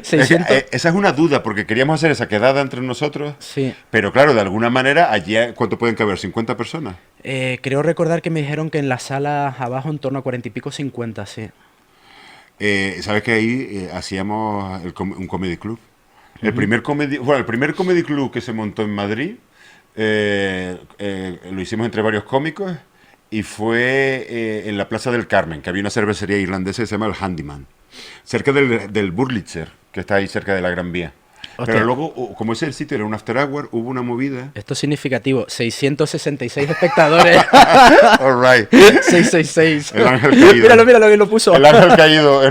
600... Esa es una duda, porque queríamos hacer esa quedada entre nosotros. Sí. Pero claro, de alguna manera, allí, ¿cuánto pueden caber? ¿50 personas? Creo recordar que me dijeron que en la sala abajo en torno a 40 y pico, 50, sí. ¿Sabes que ahí hacíamos un comedy club? El primer comedy club que se montó en Madrid lo hicimos entre varios cómicos y fue en la Plaza del Carmen, que había una cervecería irlandesa que se llama el Handyman, cerca del Burlitzer, que está ahí cerca de la Gran Vía. Hostia. Pero luego, como ese el sitio era un after hour, hubo una movida. Esto es significativo, 666 espectadores. All right. 666. El ángel caído. Míralo, que lo puso. El ángel caído es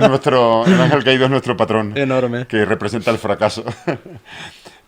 nuestro patrón. Enorme. Que representa el fracaso.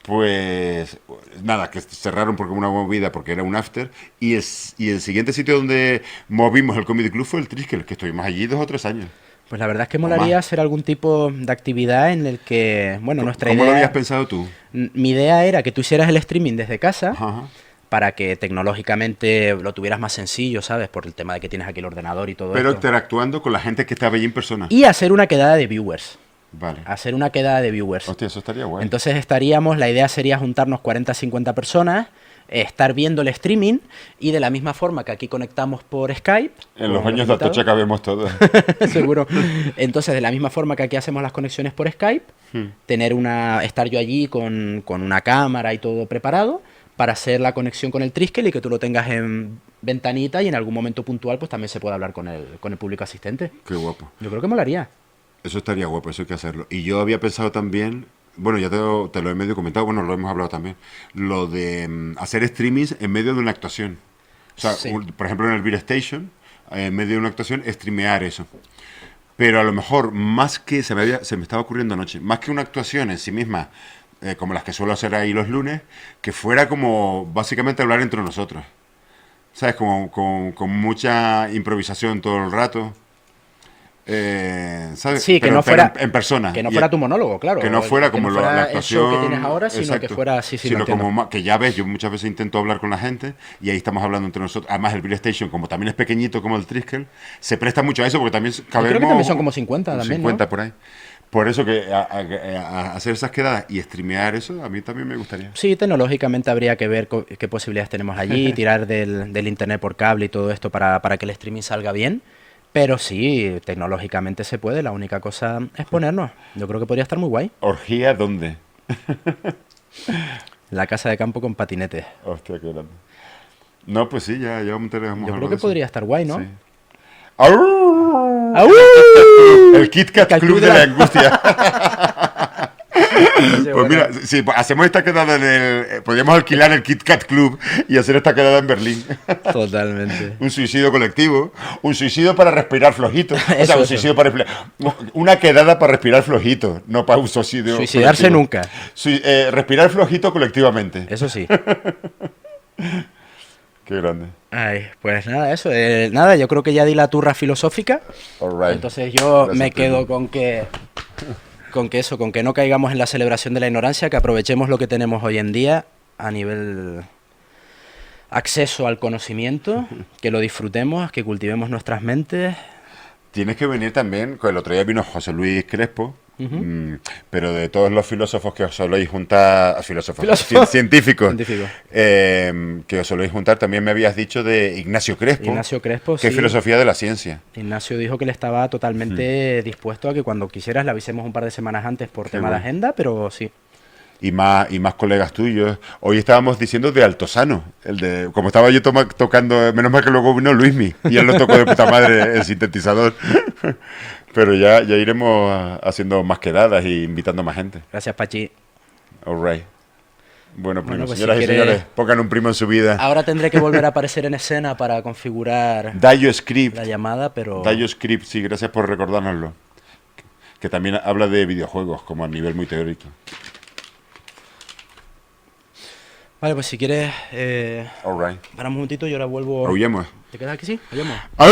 Pues nada, que cerraron porque una movida, porque era un after. Y el siguiente sitio donde movimos el Comedy Club fue el Triskel, que estuvimos allí 2 o 3 años. Pues la verdad es que molaría hacer algún tipo de actividad en el que, bueno, nuestra ¿Cómo idea... lo habías pensado tú? Mi idea era que tú hicieras el streaming desde casa Ajá. para que tecnológicamente lo tuvieras más sencillo, ¿sabes? Por el tema de que tienes aquí el ordenador y todo Pero esto. interactuando con la gente que estaba allí en persona. Y hacer una quedada de viewers. Vale. Hacer una quedada de viewers. Hostia, eso estaría guay. Entonces la idea sería juntarnos 40, 50 personas, estar viendo el streaming y de la misma forma que aquí conectamos por Skype. En los con baños de invitados, Atocha cabemos todos. seguro. Entonces, de la misma forma que aquí hacemos las conexiones por Skype, estar yo allí con una cámara y todo preparado para hacer la conexión con el Triskel y que tú lo tengas en ventanita y en algún momento puntual pues también se pueda hablar con el público asistente. Qué guapo. Yo creo que molaría. Eso estaría guapo, eso hay que hacerlo. Y yo había pensado también, bueno, ya te lo he medio comentado, bueno, lo hemos hablado también, lo de hacer streamings en medio de una actuación. O sea, Sí. por ejemplo, en el Beer Station, en medio de una actuación, streamear eso. Pero a lo mejor, más que, se me estaba ocurriendo anoche, más que una actuación en sí misma, como las que suelo hacer ahí los lunes, que fuera como básicamente hablar entre nosotros. ¿Sabes? Como con mucha improvisación todo el rato. ¿Sabes? Sí, que Pero- no pero fuera en persona. Que no Y- fuera tu monólogo, claro. que no fuera como no fuera la el actuación show que tienes ahora, sino que exacto. fuera... Sí, Sino lo entiendo. como que ya ves, yo muchas veces intento hablar con la gente y ahí estamos hablando entre nosotros. Además, el Beer Station, como también es pequeñito como el Triskel, se presta mucho a eso porque también cabemos... creo que también son como 50 también, 50 ¿no? por ahí. Por eso que a hacer esas quedadas y streamear eso, a mí también me gustaría. Sí, tecnológicamente habría que ver qué posibilidades tenemos allí, tirar del internet por cable y todo esto para que el streaming salga bien. Pero sí, tecnológicamente se puede, la única cosa es ponernos. Yo creo que podría estar muy guay. ¿Orgía dónde? La casa de campo con patinetes. Hostia, qué grande. No, pues sí, ya vamos a Yo creo que podría estar guay, ¿no? Sí. ¡Au! ¡Au! El Kit Kat El Club de la angustia. Pues bueno. mira, si hacemos esta quedada podríamos alquilar el Kit Kat Club y hacer esta quedada en Berlín. Totalmente. Un suicidio colectivo, un suicidio para respirar flojito. O sea, Eso, un eso. suicidio para una quedada para respirar flojito, no para un suicidio. Suicidarse colectivo. nunca. Respirar flojito colectivamente. Eso sí. Qué grande. Ay, pues nada, eso. Nada, yo creo que ya di la turra filosófica. All right. Entonces yo Gracias, me quedo primo. con que no caigamos en la celebración de la ignorancia, que aprovechemos lo que tenemos hoy en día a nivel acceso al conocimiento, que lo disfrutemos, que cultivemos nuestras mentes. Tienes que venir también, el otro día vino José Luis Crespo, Pero de todos los filósofos que os soléis juntar, científicos, Científico. Que os soléis juntar, también me habías dicho de Ignacio Crespo. Ignacio Crespo, que es sí. filosofía de la ciencia. Ignacio dijo que él estaba totalmente dispuesto a que cuando quisieras le avisemos un par de semanas antes por tema de bueno. agenda, pero sí. Y más colegas tuyos. Hoy estábamos diciendo de Altosano, como estaba yo tocando, menos mal que luego vino Luismi, y él lo tocó de puta madre el sintetizador. Pero ya iremos haciendo más quedadas y invitando más gente. Gracias, Pachi. All right. Bueno, Bueno, pues señoras si y quieres- señores, pongan un primo en su vida. Ahora tendré que volver a aparecer en escena para configurar DioScript. la llamada, pero... DioScript, sí, gracias por recordárnoslo. Que también habla de videojuegos, como a nivel muy teórico. Vale, pues si quieres, All right. paramos un momentito y ahora vuelvo... Aullemos. ¿Te quedas aquí, sí? Vayamos. ¡Au!